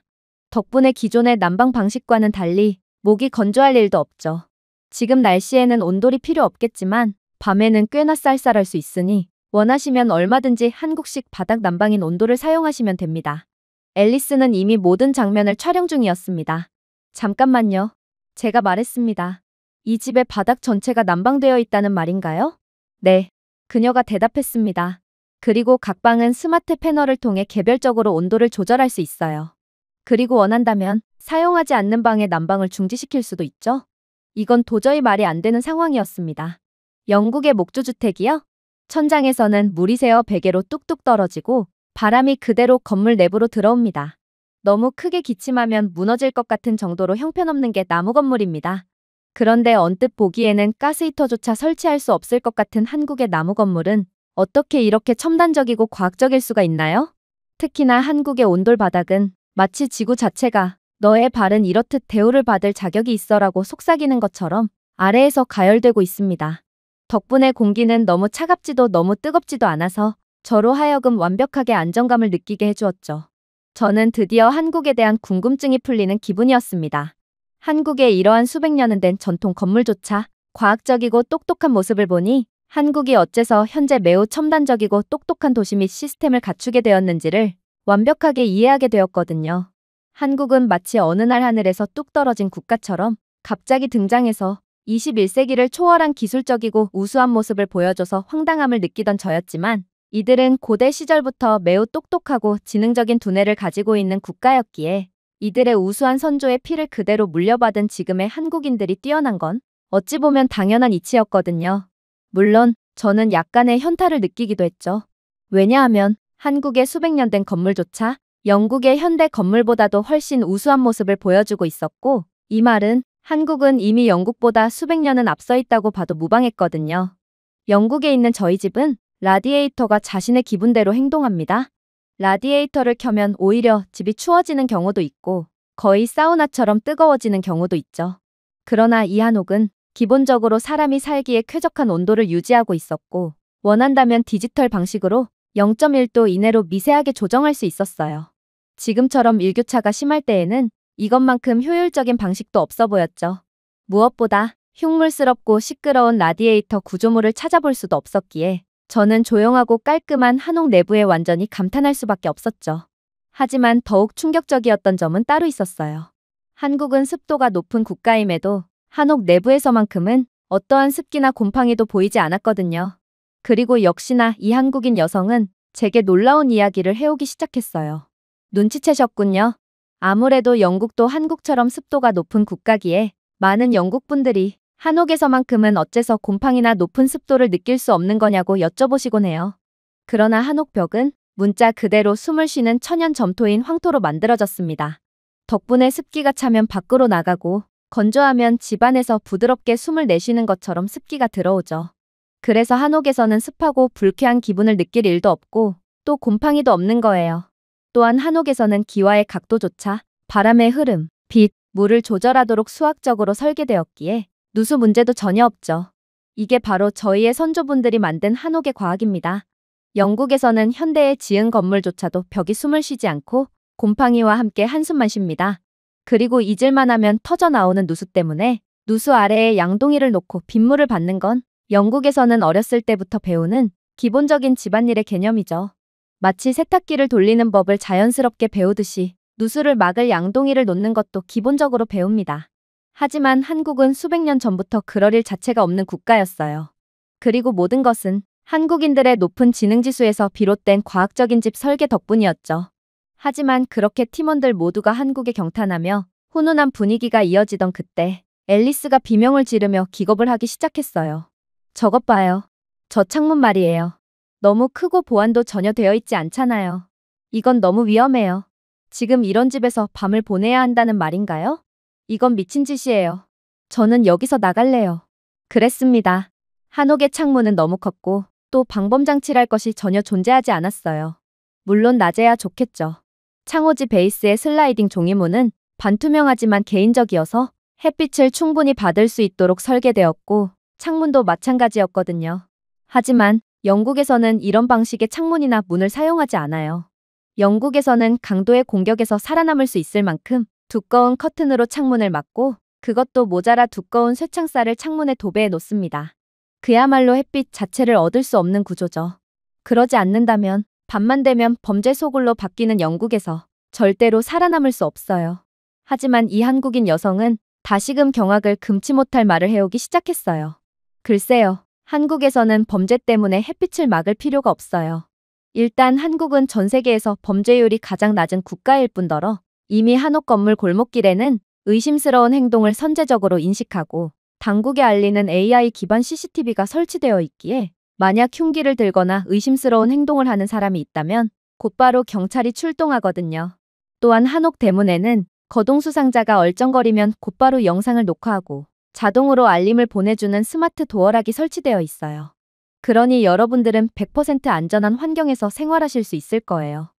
덕분에 기존의 난방 방식과는 달리 목이 건조할 일도 없죠. 지금 날씨에는 온돌이 필요 없겠지만 밤에는 꽤나 쌀쌀할 수 있으니 원하시면 얼마든지 한국식 바닥 난방인 온돌을 사용하시면 됩니다. 앨리스는 이미 모든 장면을 촬영 중이었습니다. 잠깐만요. 제가 말했습니다. 이 집의 바닥 전체가 난방되어 있다는 말인가요? 네. 그녀가 대답했습니다. 그리고 각 방은 스마트 패널을 통해 개별적으로 온도를 조절할 수 있어요. 그리고 원한다면 사용하지 않는 방의 난방을 중지시킬 수도 있죠. 이건 도저히 말이 안 되는 상황이었습니다. 영국의 목조주택이요? 천장에서는 물이 새어 베개로 뚝뚝 떨어지고 바람이 그대로 건물 내부로 들어옵니다. 너무 크게 기침하면 무너질 것 같은 정도로 형편없는 게 나무 건물입니다. 그런데 언뜻 보기에는 가스히터조차 설치할 수 없을 것 같은 한국의 나무 건물은 어떻게 이렇게 첨단적이고 과학적일 수가 있나요? 특히나 한국의 온돌 바닥은 마치 지구 자체가 너의 발은 이렇듯 대우를 받을 자격이 있어라고 속삭이는 것처럼 아래에서 가열되고 있습니다. 덕분에 공기는 너무 차갑지도 너무 뜨겁지도 않아서 저로 하여금 완벽하게 안정감을 느끼게 해주었죠. 저는 드디어 한국에 대한 궁금증이 풀리는 기분이었습니다. 한국의 이러한 수백 년은 된 전통 건물조차 과학적이고 똑똑한 모습을 보니 한국이 어째서 현재 매우 첨단적이고 똑똑한 도시 및 시스템을 갖추게 되었는지를 완벽하게 이해하게 되었거든요. 한국은 마치 어느 날 하늘에서 뚝 떨어진 국가처럼 갑자기 등장해서 21세기를 초월한 기술적이고 우수한 모습을 보여줘서 황당함을 느끼던 저였지만 이들은 고대 시절부터 매우 똑똑하고 지능적인 두뇌를 가지고 있는 국가였기에 이들의 우수한 선조의 피를 그대로 물려받은 지금의 한국인들이 뛰어난 건 어찌 보면 당연한 이치였거든요. 물론 저는 약간의 현타를 느끼기도 했죠. 왜냐하면 한국의 수백 년 된 건물조차 영국의 현대 건물보다도 훨씬 우수한 모습을 보여주고 있었고 이 말은 한국은 이미 영국보다 수백 년은 앞서 있다고 봐도 무방했거든요. 영국에 있는 저희 집은 라디에이터가 자신의 기분대로 행동합니다. 라디에이터를 켜면 오히려 집이 추워지는 경우도 있고 거의 사우나처럼 뜨거워지는 경우도 있죠. 그러나 이 한옥은 기본적으로 사람이 살기에 쾌적한 온도를 유지하고 있었고 원한다면 디지털 방식으로 0.1도 이내로 미세하게 조정할 수 있었어요. 지금처럼 일교차가 심할 때에는 이것만큼 효율적인 방식도 없어 보였죠. 무엇보다 흉물스럽고 시끄러운 라디에이터 구조물을 찾아볼 수도 없었기에 저는 조용하고 깔끔한 한옥 내부에 완전히 감탄할 수밖에 없었죠. 하지만 더욱 충격적이었던 점은 따로 있었어요. 한국은 습도가 높은 국가임에도 한옥 내부에서만큼은 어떠한 습기나 곰팡이도 보이지 않았거든요. 그리고 역시나 이 한국인 여성은 제게 놀라운 이야기를 해오기 시작했어요. 눈치채셨군요. 아무래도 영국도 한국처럼 습도가 높은 국가기에 많은 영국 분들이 한옥에서만큼은 어째서 곰팡이나 높은 습도를 느낄 수 없는 거냐고 여쭤보시곤 해요. 그러나 한옥 벽은 문자 그대로 숨을 쉬는 천연 점토인 황토로 만들어졌습니다. 덕분에 습기가 차면 밖으로 나가고 건조하면 집안에서 부드럽게 숨을 내쉬는 것처럼 습기가 들어오죠. 그래서 한옥에서는 습하고 불쾌한 기분을 느낄 일도 없고 또 곰팡이도 없는 거예요. 또한 한옥에서는 기와의 각도조차 바람의 흐름, 빛, 물을 조절하도록 수학적으로 설계되었기에 누수 문제도 전혀 없죠. 이게 바로 저희의 선조분들이 만든 한옥의 과학입니다. 영국에서는 현대에 지은 건물조차도 벽이 숨을 쉬지 않고 곰팡이와 함께 한숨만 쉽니다. 그리고 잊을만 하면 터져 나오는 누수 때문에 누수 아래에 양동이를 놓고 빗물을 받는 건 영국에서는 어렸을 때부터 배우는 기본적인 집안일의 개념이죠. 마치 세탁기를 돌리는 법을 자연스럽게 배우듯이 누수를 막을 양동이를 놓는 것도 기본적으로 배웁니다. 하지만 한국은 수백 년 전부터 그럴 일 자체가 없는 국가였어요. 그리고 모든 것은 한국인들의 높은 지능지수에서 비롯된 과학적인 집 설계 덕분이었죠. 하지만 그렇게 팀원들 모두가 한국에 경탄하며 훈훈한 분위기가 이어지던 그때 앨리스가 비명을 지르며 기겁을 하기 시작했어요. 저것 봐요. 저 창문 말이에요. 너무 크고 보안도 전혀 되어 있지 않잖아요. 이건 너무 위험해요. 지금 이런 집에서 밤을 보내야 한다는 말인가요? 이건 미친 짓이에요. 저는 여기서 나갈래요. 그랬습니다. 한옥의 창문은 너무 컸고 또 방범장치랄 것이 전혀 존재하지 않았어요. 물론 낮에야 좋겠죠. 창호지 베이스의 슬라이딩 종이문은 반투명하지만 개인적이어서 햇빛을 충분히 받을 수 있도록 설계되었고 창문도 마찬가지였거든요. 하지만 영국에서는 이런 방식의 창문이나 문을 사용하지 않아요. 영국에서는 강도의 공격에서 살아남을 수 있을 만큼 두꺼운 커튼으로 창문을 막고 그것도 모자라 두꺼운 쇠창살을 창문에 도배해 놓습니다. 그야말로 햇빛 자체를 얻을 수 없는 구조죠. 그러지 않는다면 밤만 되면 범죄 소굴로 바뀌는 영국에서 절대로 살아남을 수 없어요. 하지만 이 한국인 여성은 다시금 경악을 금치 못할 말을 해오기 시작했어요. 글쎄요. 한국에서는 범죄 때문에 햇빛을 막을 필요가 없어요. 일단 한국은 전 세계에서 범죄율이 가장 낮은 국가일 뿐더러 이미 한옥 건물 골목길에는 의심스러운 행동을 선제적으로 인식하고 당국에 알리는 AI 기반 CCTV가 설치되어 있기에 만약 흉기를 들거나 의심스러운 행동을 하는 사람이 있다면 곧바로 경찰이 출동하거든요. 또한 한옥 대문에는 거동수상자가 얼쩡거리면 곧바로 영상을 녹화하고 자동으로 알림을 보내주는 스마트 도어락이 설치되어 있어요. 그러니 여러분들은 100% 안전한 환경에서 생활하실 수 있을 거예요.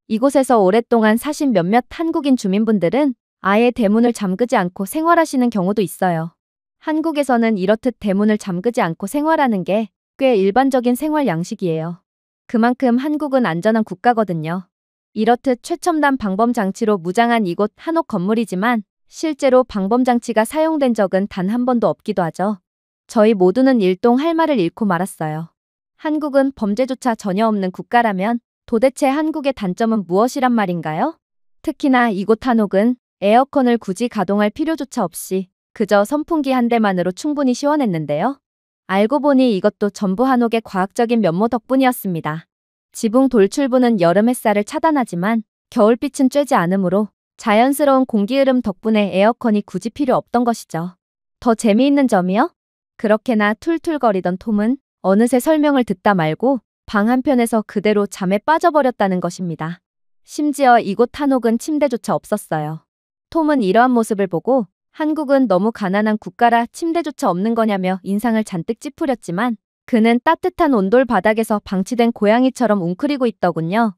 이곳에서 오랫동안 사신 몇몇 한국인 주민분들은 아예 대문을 잠그지 않고 생활하시는 경우도 있어요. 한국에서는 이렇듯 대문을 잠그지 않고 생활하는 게 꽤 일반적인 생활 양식이에요. 그만큼 한국은 안전한 국가거든요. 이렇듯 최첨단 방범장치로 무장한 이곳 한옥 건물이지만 실제로 방범장치가 사용된 적은 단 한 번도 없기도 하죠. 저희 모두는 일동 할 말을 잃고 말았어요. 한국은 범죄조차 전혀 없는 국가라면 도대체 한국의 단점은 무엇이란 말인가요? 특히나 이곳 한옥은 에어컨을 굳이 가동할 필요조차 없이 그저 선풍기 한 대만으로 충분히 시원했는데요. 알고 보니 이것도 전부 한옥의 과학적인 면모 덕분이었습니다. 지붕 돌출부는 여름 햇살을 차단하지만 겨울빛은 쬐지 않으므로 자연스러운 공기 흐름 덕분에 에어컨이 굳이 필요 없던 것이죠. 더 재미있는 점이요? 그렇게나 툴툴거리던 톰은 어느새 설명을 듣다 말고 방 한편에서 그대로 잠에 빠져버렸다는 것입니다. 심지어 이곳 한옥은 침대조차 없었어요. 톰은 이러한 모습을 보고 한국은 너무 가난한 국가라 침대조차 없는 거냐며 인상을 잔뜩 찌푸렸지만 그는 따뜻한 온돌 바닥에서 방치된 고양이처럼 웅크리고 있더군요.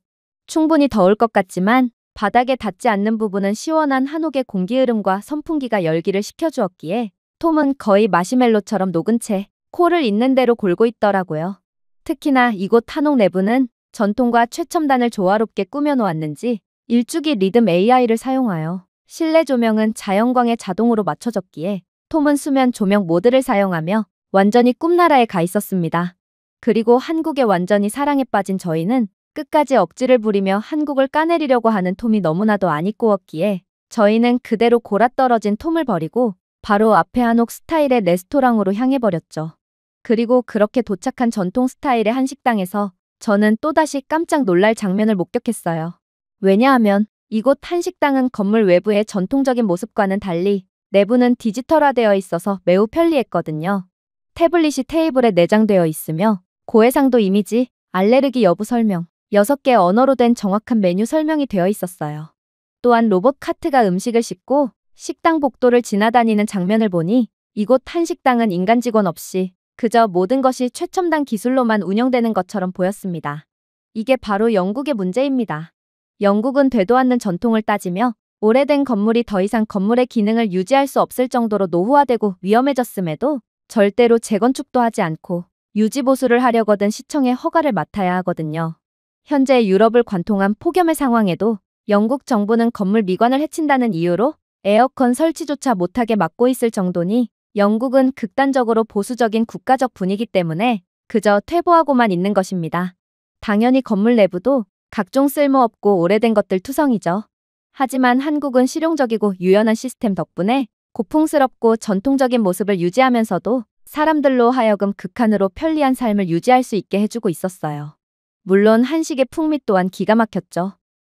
충분히 더울 것 같지만 바닥에 닿지 않는 부분은 시원한 한옥의 공기 흐름과 선풍기가 열기를 식혀주었기에 톰은 거의 마시멜로처럼 녹은 채 코를 있는 대로 골고 있더라고요. 특히나 이곳 한옥 내부는 전통과 최첨단을 조화롭게 꾸며놓았는지 일주기 리듬 AI를 사용하여 실내 조명은 자연광에 자동으로 맞춰졌기에 톰은 수면 조명 모드를 사용하며 완전히 꿈나라에 가 있었습니다. 그리고 한국에 완전히 사랑에 빠진 저희는 끝까지 억지를 부리며 한국을 까내리려고 하는 톰이 너무나도 안 이꼬웠기에 저희는 그대로 골아떨어진 톰을 버리고 바로 앞에 한옥 스타일의 레스토랑으로 향해버렸죠. 그리고 그렇게 도착한 전통 스타일의 한식당에서 저는 또다시 깜짝 놀랄 장면을 목격했어요. 왜냐하면 이곳 한식당은 건물 외부의 전통적인 모습과는 달리 내부는 디지털화되어 있어서 매우 편리했거든요. 태블릿이 테이블에 내장되어 있으며 고해상도 이미지, 알레르기 여부 설명, 6개 언어로 된 정확한 메뉴 설명이 되어 있었어요. 또한 로봇 카트가 음식을 싣고 식당 복도를 지나다니는 장면을 보니 이곳 한식당은 인간 직원 없이 그저 모든 것이 최첨단 기술로만 운영되는 것처럼 보였습니다. 이게 바로 영국의 문제입니다. 영국은 되도 않는 전통을 따지며 오래된 건물이 더 이상 건물의 기능을 유지할 수 없을 정도로 노후화되고 위험해졌음에도 절대로 재건축도 하지 않고 유지보수를 하려거든 시청의 허가를 맡아야 하거든요. 현재 유럽을 관통한 폭염의 상황에도 영국 정부는 건물 미관을 해친다는 이유로 에어컨 설치조차 못하게 막고 있을 정도니 영국은 극단적으로 보수적인 국가적 분위기 때문에 그저 퇴보하고만 있는 것입니다. 당연히 건물 내부도 각종 쓸모없고 오래된 것들 투성이죠. 하지만 한국은 실용적이고 유연한 시스템 덕분에 고풍스럽고 전통적인 모습을 유지하면서도 사람들로 하여금 극한으로 편리한 삶을 유지할 수 있게 해주고 있었어요. 물론 한식의 풍미 또한 기가 막혔죠.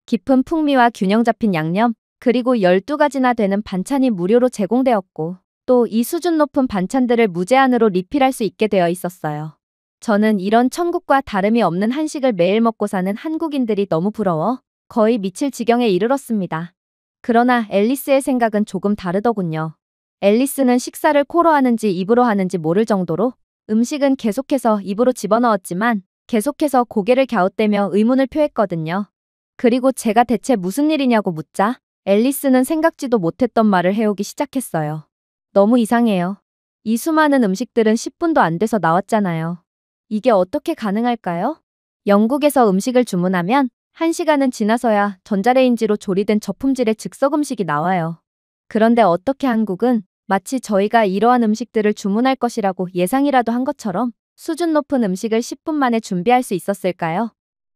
깊은 풍미와 균형 잡힌 양념, 그리고 12가지나 되는 반찬이 무료로 제공되었고, 또 이 수준 높은 반찬들을 무제한으로 리필할 수 있게 되어 있었어요. 저는 이런 천국과 다름이 없는 한식을 매일 먹고 사는 한국인들이 너무 부러워 거의 미칠 지경에 이르렀습니다. 그러나 앨리스의 생각은 조금 다르더군요. 앨리스는 식사를 코로 하는지 입으로 하는지 모를 정도로 음식은 계속해서 입으로 집어넣었지만 계속해서 고개를 갸웃대며 의문을 표했거든요. 그리고 제가 대체 무슨 일이냐고 묻자 앨리스는 생각지도 못했던 말을 해오기 시작했어요. 너무 이상해요. 이 수많은 음식들은 10분도 안 돼서 나왔잖아요. 이게 어떻게 가능할까요? 영국에서 음식을 주문하면 1시간은 지나서야 전자레인지로 조리된 저품질의 즉석 음식이 나와요. 그런데 어떻게 한국은 마치 저희가 이러한 음식들을 주문할 것이라고 예상이라도 한 것처럼 수준 높은 음식을 10분 만에 준비할 수 있었을까요?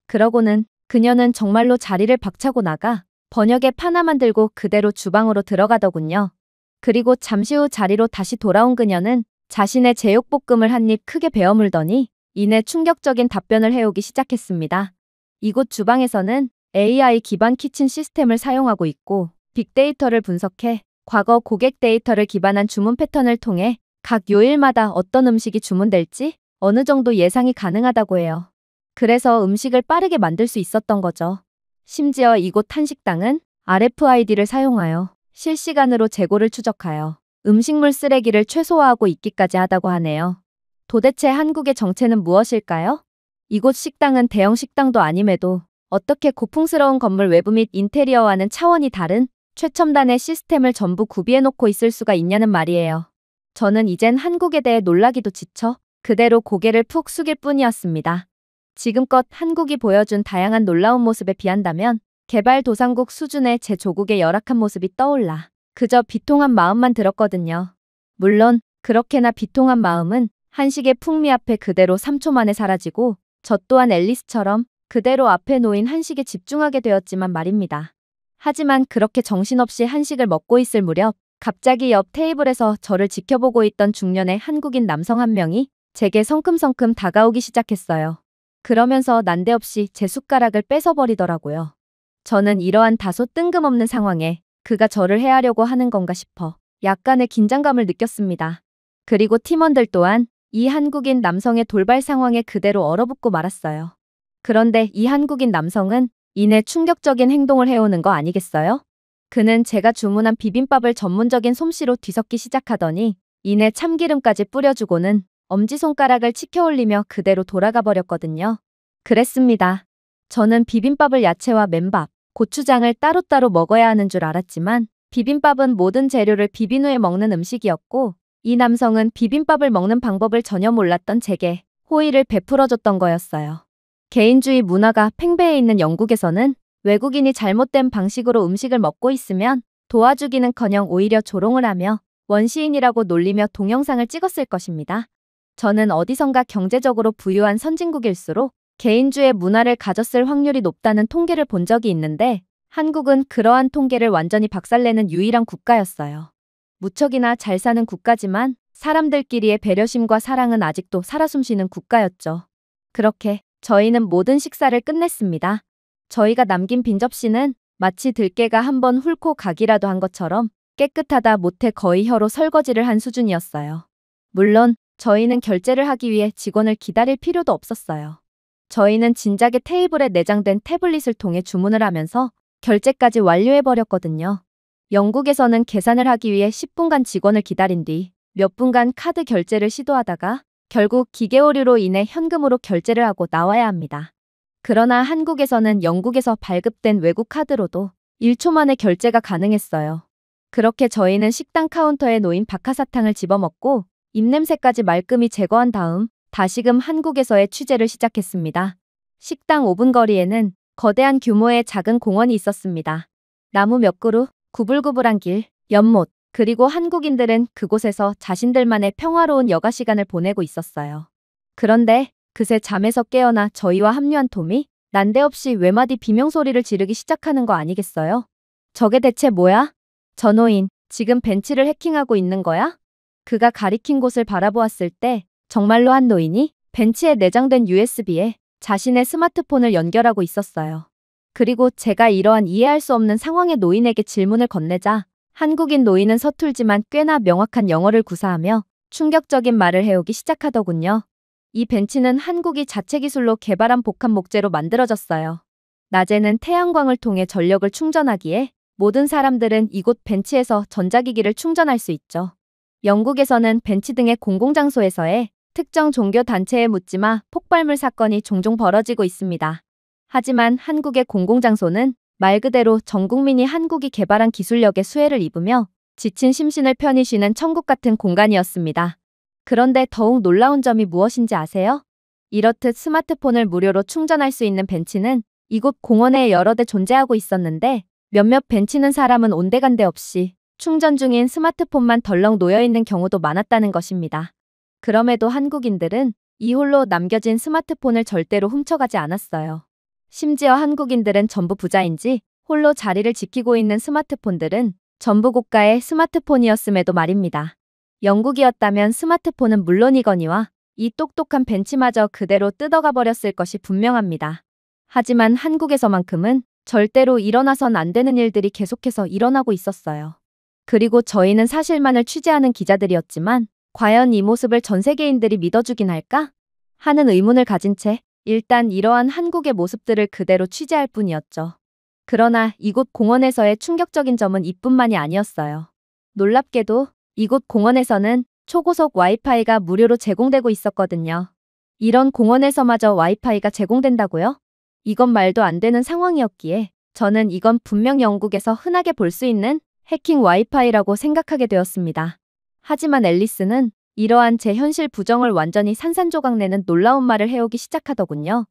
그러고는 그녀는 정말로 자리를 박차고 나가 번역의 파나만 들고 그대로 주방으로 들어가더군요. 그리고 잠시 후 자리로 다시 돌아온 그녀는 자신의 제육볶음을 한 입 크게 베어 물더니 이내 충격적인 답변을 해오기 시작했습니다. 이곳 주방에서는 AI 기반 키친 시스템을 사용하고 있고 빅데이터를 분석해 과거 고객 데이터를 기반한 주문 패턴을 통해 각 요일마다 어떤 음식이 주문될지 어느 정도 예상이 가능하다고 해요. 그래서 음식을 빠르게 만들 수 있었던 거죠. 심지어 이곳 한식당은 RFID를 사용하여 실시간으로 재고를 추적하여 음식물 쓰레기를 최소화하고 있기까지 하다고 하네요. 도대체 한국의 정체는 무엇일까요? 이곳 식당은 대형 식당도 아님에도 어떻게 고풍스러운 건물 외부 및 인테리어와는 차원이 다른 최첨단의 시스템을 전부 구비해놓고 있을 수가 있냐는 말이에요. 저는 이젠 한국에 대해 놀라기도 지쳐 그대로 고개를 푹 숙일 뿐이었습니다. 지금껏 한국이 보여준 다양한 놀라운 모습에 비한다면 개발도상국 수준의 제 조국의 열악한 모습이 떠올라 그저 비통한 마음만 들었거든요. 물론 그렇게나 비통한 마음은 한식의 풍미 앞에 그대로 3초 만에 사라지고 저 또한 앨리스처럼 그대로 앞에 놓인 한식에 집중하게 되었지만 말입니다. 하지만 그렇게 정신없이 한식을 먹고 있을 무렵 갑자기 옆 테이블에서 저를 지켜보고 있던 중년의 한국인 남성 한 명이 제게 성큼성큼 다가오기 시작했어요. 그러면서 난데없이 제 숟가락을 뺏어버리더라고요. 저는 이러한 다소 뜬금없는 상황에 그가 저를 해하려고 하는 건가 싶어 약간의 긴장감을 느꼈습니다. 그리고 팀원들 또한 이 한국인 남성의 돌발 상황에 그대로 얼어붙고 말았어요. 그런데 이 한국인 남성은 이내 충격적인 행동을 해오는 거 아니겠어요? 그는 제가 주문한 비빔밥을 전문적인 솜씨로 뒤섞기 시작하더니 이내 참기름까지 뿌려주고는 엄지손가락을 치켜올리며 그대로 돌아가 버렸거든요. 그랬습니다. 저는 비빔밥을 야채와 맨밥, 고추장을 따로따로 먹어야 하는 줄 알았지만 비빔밥은 모든 재료를 비빈 후에 먹는 음식이었고 이 남성은 비빔밥을 먹는 방법을 전혀 몰랐던 제게 호의를 베풀어줬던 거였어요. 개인주의 문화가 팽배해 있는 영국에서는 외국인이 잘못된 방식으로 음식을 먹고 있으면 도와주기는커녕 오히려 조롱을 하며 원시인이라고 놀리며 동영상을 찍었을 것입니다. 저는 어디선가 경제적으로 부유한 선진국일수록 개인주의 문화를 가졌을 확률이 높다는 통계를 본 적이 있는데 한국은 그러한 통계를 완전히 박살내는 유일한 국가였어요. 무척이나 잘 사는 국가지만 사람들끼리의 배려심과 사랑은 아직도 살아 숨쉬는 국가였죠. 그렇게 저희는 모든 식사를 끝냈습니다. 저희가 남긴 빈 접시는 마치 들깨가 한번 훑고 가기라도 한 것처럼 깨끗하다 못해 거의 혀로 설거지를 한 수준이었어요. 물론 저희는 결제를 하기 위해 직원을 기다릴 필요도 없었어요. 저희는 진작에 테이블에 내장된 태블릿을 통해 주문을 하면서 결제까지 완료해버렸거든요. 영국에서는 계산을 하기 위해 10분간 직원을 기다린 뒤 몇 분간 카드 결제를 시도하다가 결국 기계 오류로 인해 현금으로 결제를 하고 나와야 합니다. 그러나 한국에서는 영국에서 발급된 외국 카드로도 1초 만에 결제가 가능했어요. 그렇게 저희는 식당 카운터에 놓인 박하사탕을 집어먹고 입냄새까지 말끔히 제거한 다음 다시금 한국에서의 취재를 시작했습니다. 식당 5분 거리에는 거대한 규모의 작은 공원이 있었습니다. 나무 몇 그루, 구불구불한 길, 연못, 그리고 한국인들은 그곳에서 자신들만의 평화로운 여가 시간을 보내고 있었어요. 그런데 그새 잠에서 깨어나 저희와 합류한 톰이 난데없이 외마디 비명소리를 지르기 시작하는 거 아니겠어요? 저게 대체 뭐야? 저 노인, 지금 벤치를 해킹하고 있는 거야? 그가 가리킨 곳을 바라보았을 때 정말로 한 노인이 벤치에 내장된 USB에 자신의 스마트폰을 연결하고 있었어요. 그리고 제가 이러한 이해할 수 없는 상황의 노인에게 질문을 건네자 한국인 노인은 서툴지만 꽤나 명확한 영어를 구사하며 충격적인 말을 해오기 시작하더군요. 이 벤치는 한국이 자체 기술로 개발한 복합 목재로 만들어졌어요. 낮에는 태양광을 통해 전력을 충전하기에 모든 사람들은 이곳 벤치에서 전자기기를 충전할 수 있죠. 영국에서는 벤치 등의 공공장소에서의 특정 종교 단체에 묻지마 폭발물 사건이 종종 벌어지고 있습니다. 하지만 한국의 공공장소는 말 그대로 전 국민이 한국이 개발한 기술력에 수혜를 입으며 지친 심신을 편히 쉬는 천국 같은 공간이었습니다. 그런데 더욱 놀라운 점이 무엇인지 아세요? 이렇듯 스마트폰을 무료로 충전할 수 있는 벤치는 이곳 공원에 여러 대 존재하고 있었는데 몇몇 벤치는 사람은 온데간데 없이 충전 중인 스마트폰만 덜렁 놓여있는 경우도 많았다는 것입니다. 그럼에도 한국인들은 이 홀로 남겨진 스마트폰을 절대로 훔쳐가지 않았어요. 심지어 한국인들은 전부 부자인지 홀로 자리를 지키고 있는 스마트폰들은 전부 고가의 스마트폰이었음에도 말입니다. 영국이었다면 스마트폰은 물론이거니와 이 똑똑한 벤치마저 그대로 뜯어가 버렸을 것이 분명합니다. 하지만 한국에서만큼은 절대로 일어나선 안 되는 일들이 계속해서 일어나고 있었어요. 그리고 저희는 사실만을 취재하는 기자들이었지만 과연 이 모습을 전 세계인들이 믿어주긴 할까? 하는 의문을 가진 채 일단 이러한 한국의 모습들을 그대로 취재할 뿐이었죠. 그러나 이곳 공원에서의 충격적인 점은 이뿐만이 아니었어요. 놀랍게도 이곳 공원에서는 초고속 와이파이가 무료로 제공되고 있었거든요. 이런 공원에서마저 와이파이가 제공된다고요? 이건 말도 안 되는 상황이었기에 저는 이건 분명 영국에서 흔하게 볼 수 있는 해킹 와이파이라고 생각하게 되었습니다. 하지만 앨리스는 이러한 제 현실 부정을 완전히 산산조각내는 놀라운 말을 해오기 시작하더군요.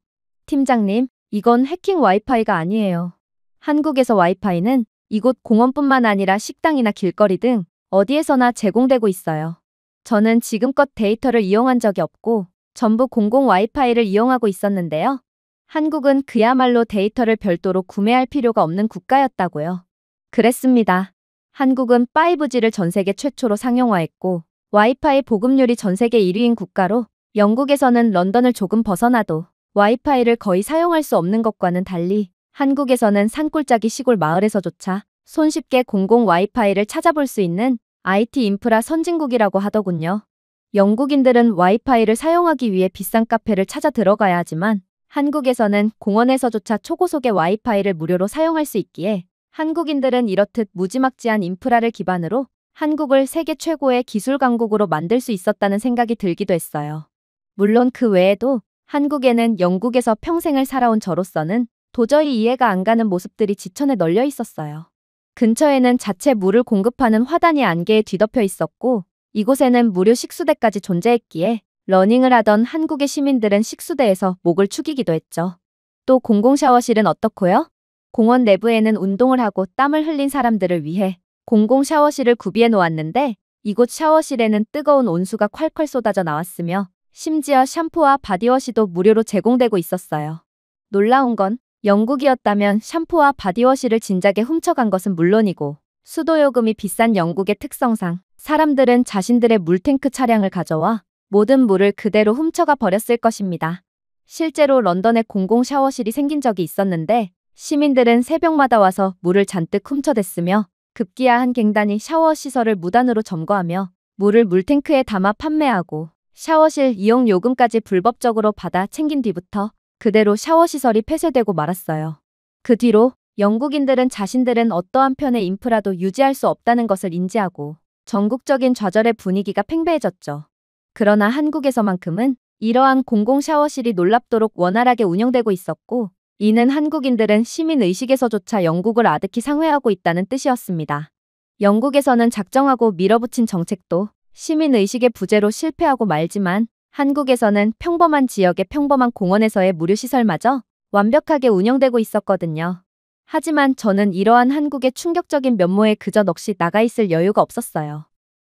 팀장님, 이건 해킹 와이파이가 아니에요. 한국에서 와이파이는 이곳 공원뿐만 아니라 식당이나 길거리 등 어디에서나 제공되고 있어요. 저는 지금껏 데이터를 이용한 적이 없고 전부 공공 와이파이를 이용하고 있었는데요. 한국은 그야말로 데이터를 별도로 구매할 필요가 없는 국가였다고요. 그랬습니다. 한국은 5G를 전 세계 최초로 상용화했고 와이파이 보급률이 전 세계 1위인 국가로 영국에서는 런던을 조금 벗어나도 와이파이를 거의 사용할 수 없는 것과는 달리 한국에서는 산골짜기 시골 마을에서조차 손쉽게 공공 와이파이를 찾아볼 수 있는 IT 인프라 선진국이라고 하더군요. 영국인들은 와이파이를 사용하기 위해 비싼 카페를 찾아 들어가야 하지만 한국에서는 공원에서조차 초고속의 와이파이를 무료로 사용할 수 있기에 한국인들은 이렇듯 무지막지한 인프라를 기반으로 한국을 세계 최고의 기술 강국으로 만들 수 있었다는 생각이 들기도 했어요. 물론 그 외에도 한국에는 영국에서 평생을 살아온 저로서는 도저히 이해가 안 가는 모습들이 지천에 널려 있었어요. 근처에는 자체 물을 공급하는 화단이 안개에 뒤덮여 있었고 이곳에는 무료 식수대까지 존재했기에 러닝을 하던 한국의 시민들은 식수대에서 목을 축이기도 했죠. 또 공공 샤워실은 어떻고요? 공원 내부에는 운동을 하고 땀을 흘린 사람들을 위해 공공 샤워실을 구비해 놓았는데 이곳 샤워실에는 뜨거운 온수가 콸콸 쏟아져 나왔으며 심지어 샴푸와 바디워시도 무료로 제공되고 있었어요. 놀라운 건 영국이었다면 샴푸와 바디워시를 진작에 훔쳐간 것은 물론이고 수도요금이 비싼 영국의 특성상 사람들은 자신들의 물탱크 차량을 가져와 모든 물을 그대로 훔쳐가 버렸을 것입니다. 실제로 런던에 공공 샤워실이 생긴 적이 있었는데 시민들은 새벽마다 와서 물을 잔뜩 훔쳐댔으며 급기야한 갱단이 샤워 시설을 무단으로 점거하며 물을 물탱크에 담아 판매하고 샤워실 이용 요금까지 불법적으로 받아 챙긴 뒤부터 그대로 샤워시설이 폐쇄되고 말았어요. 그 뒤로 영국인들은 자신들은 어떠한 편의 인프라도 유지할 수 없다는 것을 인지하고 전국적인 좌절의 분위기가 팽배해졌죠. 그러나 한국에서만큼은 이러한 공공 샤워실이 놀랍도록 원활하게 운영되고 있었고 이는 한국인들은 시민의식에서조차 영국을 아득히 상회하고 있다는 뜻이었습니다. 영국에서는 작정하고 밀어붙인 정책도 시민의식의 부재로 실패하고 말지만 한국에서는 평범한 지역의 평범한 공원에서의 무료시설마저 완벽하게 운영되고 있었거든요. 하지만 저는 이러한 한국의 충격적인 면모에 그저 넋이 나가 있을 여유가 없었어요.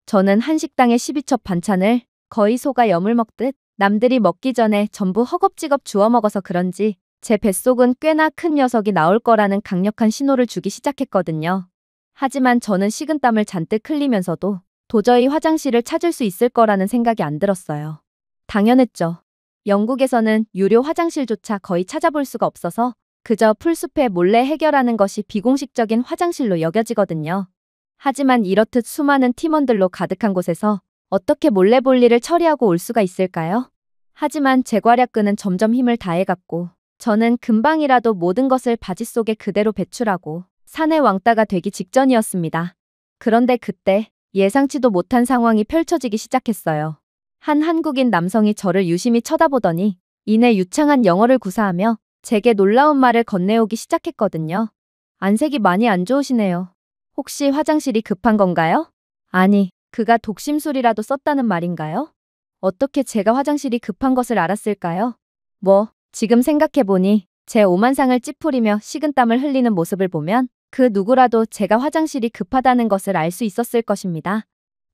저는 한식당의 12첩 반찬을 거의 소가 염을 먹듯 남들이 먹기 전에 전부 허겁지겁 주워 먹어서 그런지 제 뱃속은 꽤나 큰 녀석이 나올 거라는 강력한 신호를 주기 시작했거든요. 하지만 저는 식은땀을 잔뜩 흘리면서도 도저히 화장실을 찾을 수 있을 거라는 생각이 안 들었어요. 당연했죠. 영국에서는 유료 화장실조차 거의 찾아볼 수가 없어서 그저 풀숲에 몰래 해결하는 것이 비공식적인 화장실로 여겨지거든요. 하지만 이렇듯 수많은 팀원들로 가득한 곳에서 어떻게 몰래 볼 일을 처리하고 올 수가 있을까요? 하지만 제 괄약근은 점점 힘을 다해갔고 저는 금방이라도 모든 것을 바지 속에 그대로 배출하고 산의 왕따가 되기 직전이었습니다. 그런데 그때 예상치도 못한 상황이 펼쳐지기 시작했어요. 한 한국인 남성이 저를 유심히 쳐다보더니 이내 유창한 영어를 구사하며 제게 놀라운 말을 건네오기 시작했거든요. 안색이 많이 안 좋으시네요. 혹시 화장실이 급한 건가요? 아니, 그가 독심술이라도 썼다는 말인가요? 어떻게 제가 화장실이 급한 것을 알았을까요? 지금 생각해보니 제 오만상을 찌푸리며 식은땀을 흘리는 모습을 보면 그 누구라도 제가 화장실이 급하다는 것을 알 수 있었을 것입니다.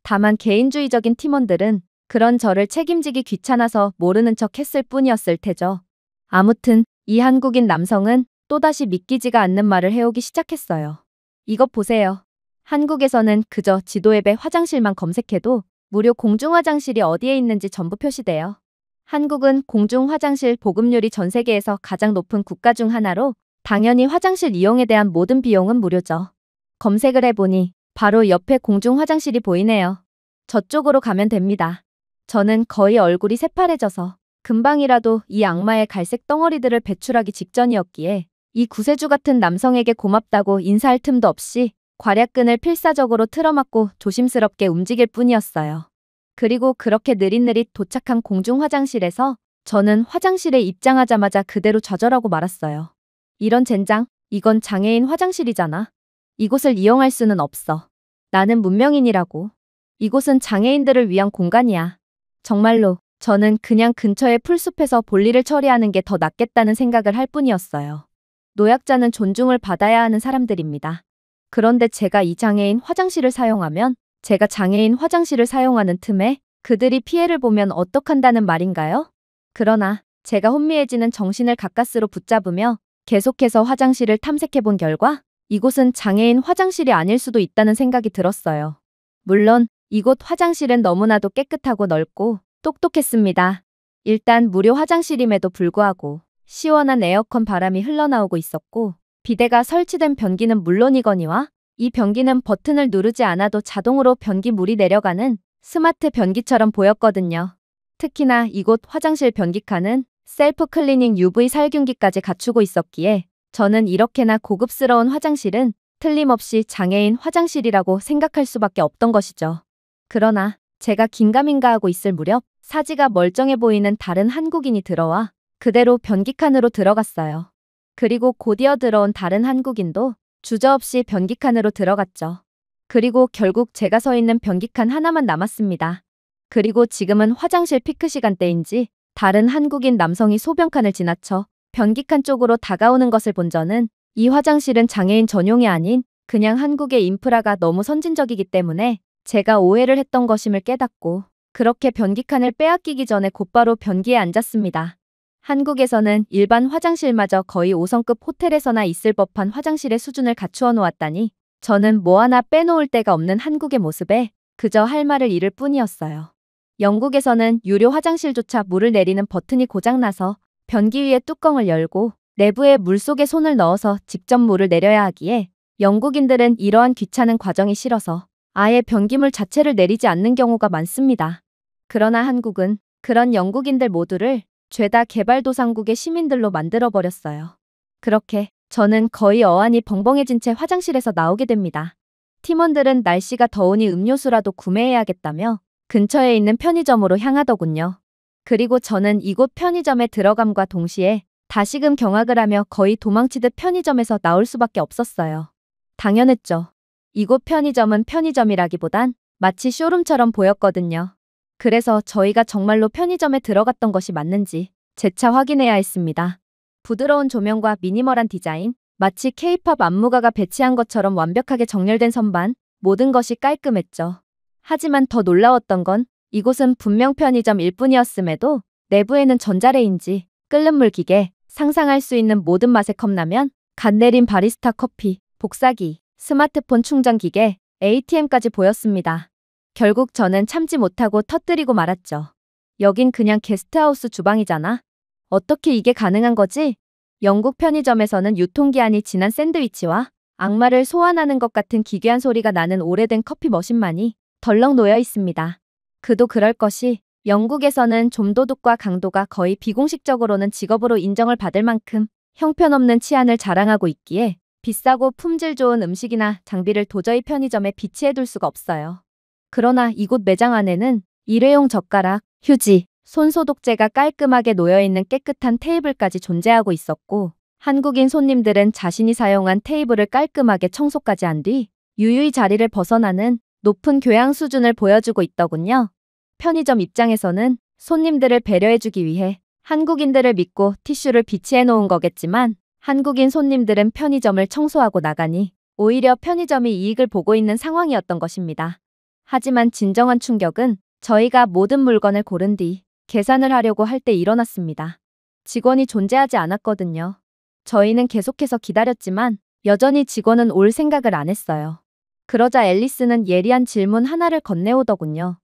다만 개인주의적인 팀원들은 그런 저를 책임지기 귀찮아서 모르는 척 했을 뿐이었을 테죠. 아무튼 이 한국인 남성은 또다시 믿기지가 않는 말을 해오기 시작했어요. 이것 보세요. 한국에서는 그저 지도 앱에 화장실만 검색해도 무료 공중화장실이 어디에 있는지 전부 표시돼요. 한국은 공중화장실 보급률이 전 세계에서 가장 높은 국가 중 하나로 당연히 화장실 이용에 대한 모든 비용은 무료죠. 검색을 해보니 바로 옆에 공중화장실이 보이네요. 저쪽으로 가면 됩니다. 저는 거의 얼굴이 새파래져서 금방이라도 이 악마의 갈색 덩어리들을 배출하기 직전이었기에 이 구세주 같은 남성에게 고맙다고 인사할 틈도 없이 괄약근을 필사적으로 틀어막고 조심스럽게 움직일 뿐이었어요. 그리고 그렇게 느릿느릿 도착한 공중 화장실에서 저는 화장실에 입장하자마자 그대로 좌절하고 말았어요. 이런 젠장, 이건 장애인 화장실이잖아. 이곳을 이용할 수는 없어. 나는 문명인이라고. 이곳은 장애인들을 위한 공간이야. 정말로 저는 그냥 근처의 풀숲에서 볼일을 처리하는 게 더 낫겠다는 생각을 할 뿐이었어요. 노약자는 존중을 받아야 하는 사람들입니다. 그런데 제가 이 장애인 화장실을 사용하면 제가 장애인 화장실을 사용하는 틈에 그들이 피해를 보면 어떡한다는 말인가요? 그러나 제가 혼미해지는 정신을 가까스로 붙잡으며 계속해서 화장실을 탐색해 본 결과 이곳은 장애인 화장실이 아닐 수도 있다는 생각이 들었어요. 물론 이곳 화장실은 너무나도 깨끗하고 넓고 똑똑했습니다. 일단 무료 화장실임에도 불구하고 시원한 에어컨 바람이 흘러나오고 있었고 비데가 설치된 변기는 물론이거니와 이 변기는 버튼을 누르지 않아도 자동으로 변기 물이 내려가는 스마트 변기처럼 보였거든요. 특히나 이곳 화장실 변기칸은 셀프 클리닝 UV 살균기까지 갖추고 있었기에 저는 이렇게나 고급스러운 화장실은 틀림없이 장애인 화장실이라고 생각할 수밖에 없던 것이죠. 그러나 제가 긴가민가 하고 있을 무렵 사지가 멀쩡해 보이는 다른 한국인이 들어와 그대로 변기칸으로 들어갔어요. 그리고 곧이어 들어온 다른 한국인도 주저없이 변기칸으로 들어갔죠. 그리고 결국 제가 서 있는 변기칸 하나만 남았습니다. 그리고 지금은 화장실 피크 시간대인지 다른 한국인 남성이 소변칸을 지나쳐 변기칸 쪽으로 다가오는 것을 본 저는 이 화장실은 장애인 전용이 아닌 그냥 한국의 인프라가 너무 선진적이기 때문에 제가 오해를 했던 것임을 깨닫고 그렇게 변기칸을 빼앗기기 전에 곧바로 변기에 앉았습니다. 한국에서는 일반 화장실마저 거의 5성급 호텔에서나 있을 법한 화장실의 수준을 갖추어 놓았다니 저는 뭐 하나 빼놓을 데가 없는 한국의 모습에 그저 할 말을 잃을 뿐이었어요. 영국에서는 유료 화장실조차 물을 내리는 버튼이 고장나서 변기 위의 뚜껑을 열고 내부에 물속에 손을 넣어서 직접 물을 내려야 하기에 영국인들은 이러한 귀찮은 과정이 싫어서 아예 변기물 자체를 내리지 않는 경우가 많습니다. 그러나 한국은 그런 영국인들 모두를 죄다 개발도상국의 시민들로 만들어버렸어요. 그렇게 저는 거의 어안이 벙벙해진 채 화장실에서 나오게 됩니다. 팀원들은 날씨가 더우니 음료수라도 구매해야겠다며 근처에 있는 편의점으로 향하더군요. 그리고 저는 이곳 편의점에 들어감과 동시에 다시금 경악을 하며 거의 도망치듯 편의점에서 나올 수밖에 없었어요. 당연했죠. 이곳 편의점은 편의점이라기보단 마치 쇼룸처럼 보였거든요. 그래서 저희가 정말로 편의점에 들어갔던 것이 맞는지 재차 확인해야 했습니다. 부드러운 조명과 미니멀한 디자인, 마치 K-팝 안무가가 배치한 것처럼 완벽하게 정렬된 선반, 모든 것이 깔끔했죠. 하지만 더 놀라웠던 건 이곳은 분명 편의점일 뿐이었음에도 내부에는 전자레인지, 끓는 물 기계, 상상할 수 있는 모든 맛의 컵라면, 갓 내린 바리스타 커피, 복사기, 스마트폰 충전 기계, ATM까지 보였습니다. 결국 저는 참지 못하고 터뜨리고 말았죠. 여긴 그냥 게스트하우스 주방이잖아. 어떻게 이게 가능한 거지? 영국 편의점에서는 유통기한이 지난 샌드위치와 악마를 소환하는 것 같은 기괴한 소리가 나는 오래된 커피 머신만이 덜렁 놓여 있습니다. 그도 그럴 것이 영국에서는 좀도둑과 강도가 거의 비공식적으로는 직업으로 인정을 받을 만큼 형편없는 치안을 자랑하고 있기에 비싸고 품질 좋은 음식이나 장비를 도저히 편의점에 비치해둘 수가 없어요. 그러나 이곳 매장 안에는 일회용 젓가락, 휴지, 손소독제가 깔끔하게 놓여있는 깨끗한 테이블까지 존재하고 있었고, 한국인 손님들은 자신이 사용한 테이블을 깔끔하게 청소까지 한 뒤 유유히 자리를 벗어나는 높은 교양 수준을 보여주고 있더군요. 편의점 입장에서는 손님들을 배려해주기 위해 한국인들을 믿고 티슈를 비치해 놓은 거겠지만, 한국인 손님들은 편의점을 청소하고 나가니 오히려 편의점이 이익을 보고 있는 상황이었던 것입니다. 하지만 진정한 충격은 저희가 모든 물건을 고른 뒤 계산을 하려고 할 때 일어났습니다. 직원이 존재하지 않았거든요. 저희는 계속해서 기다렸지만 여전히 직원은 올 생각을 안 했어요. 그러자 앨리스는 예리한 질문 하나를 건네오더군요.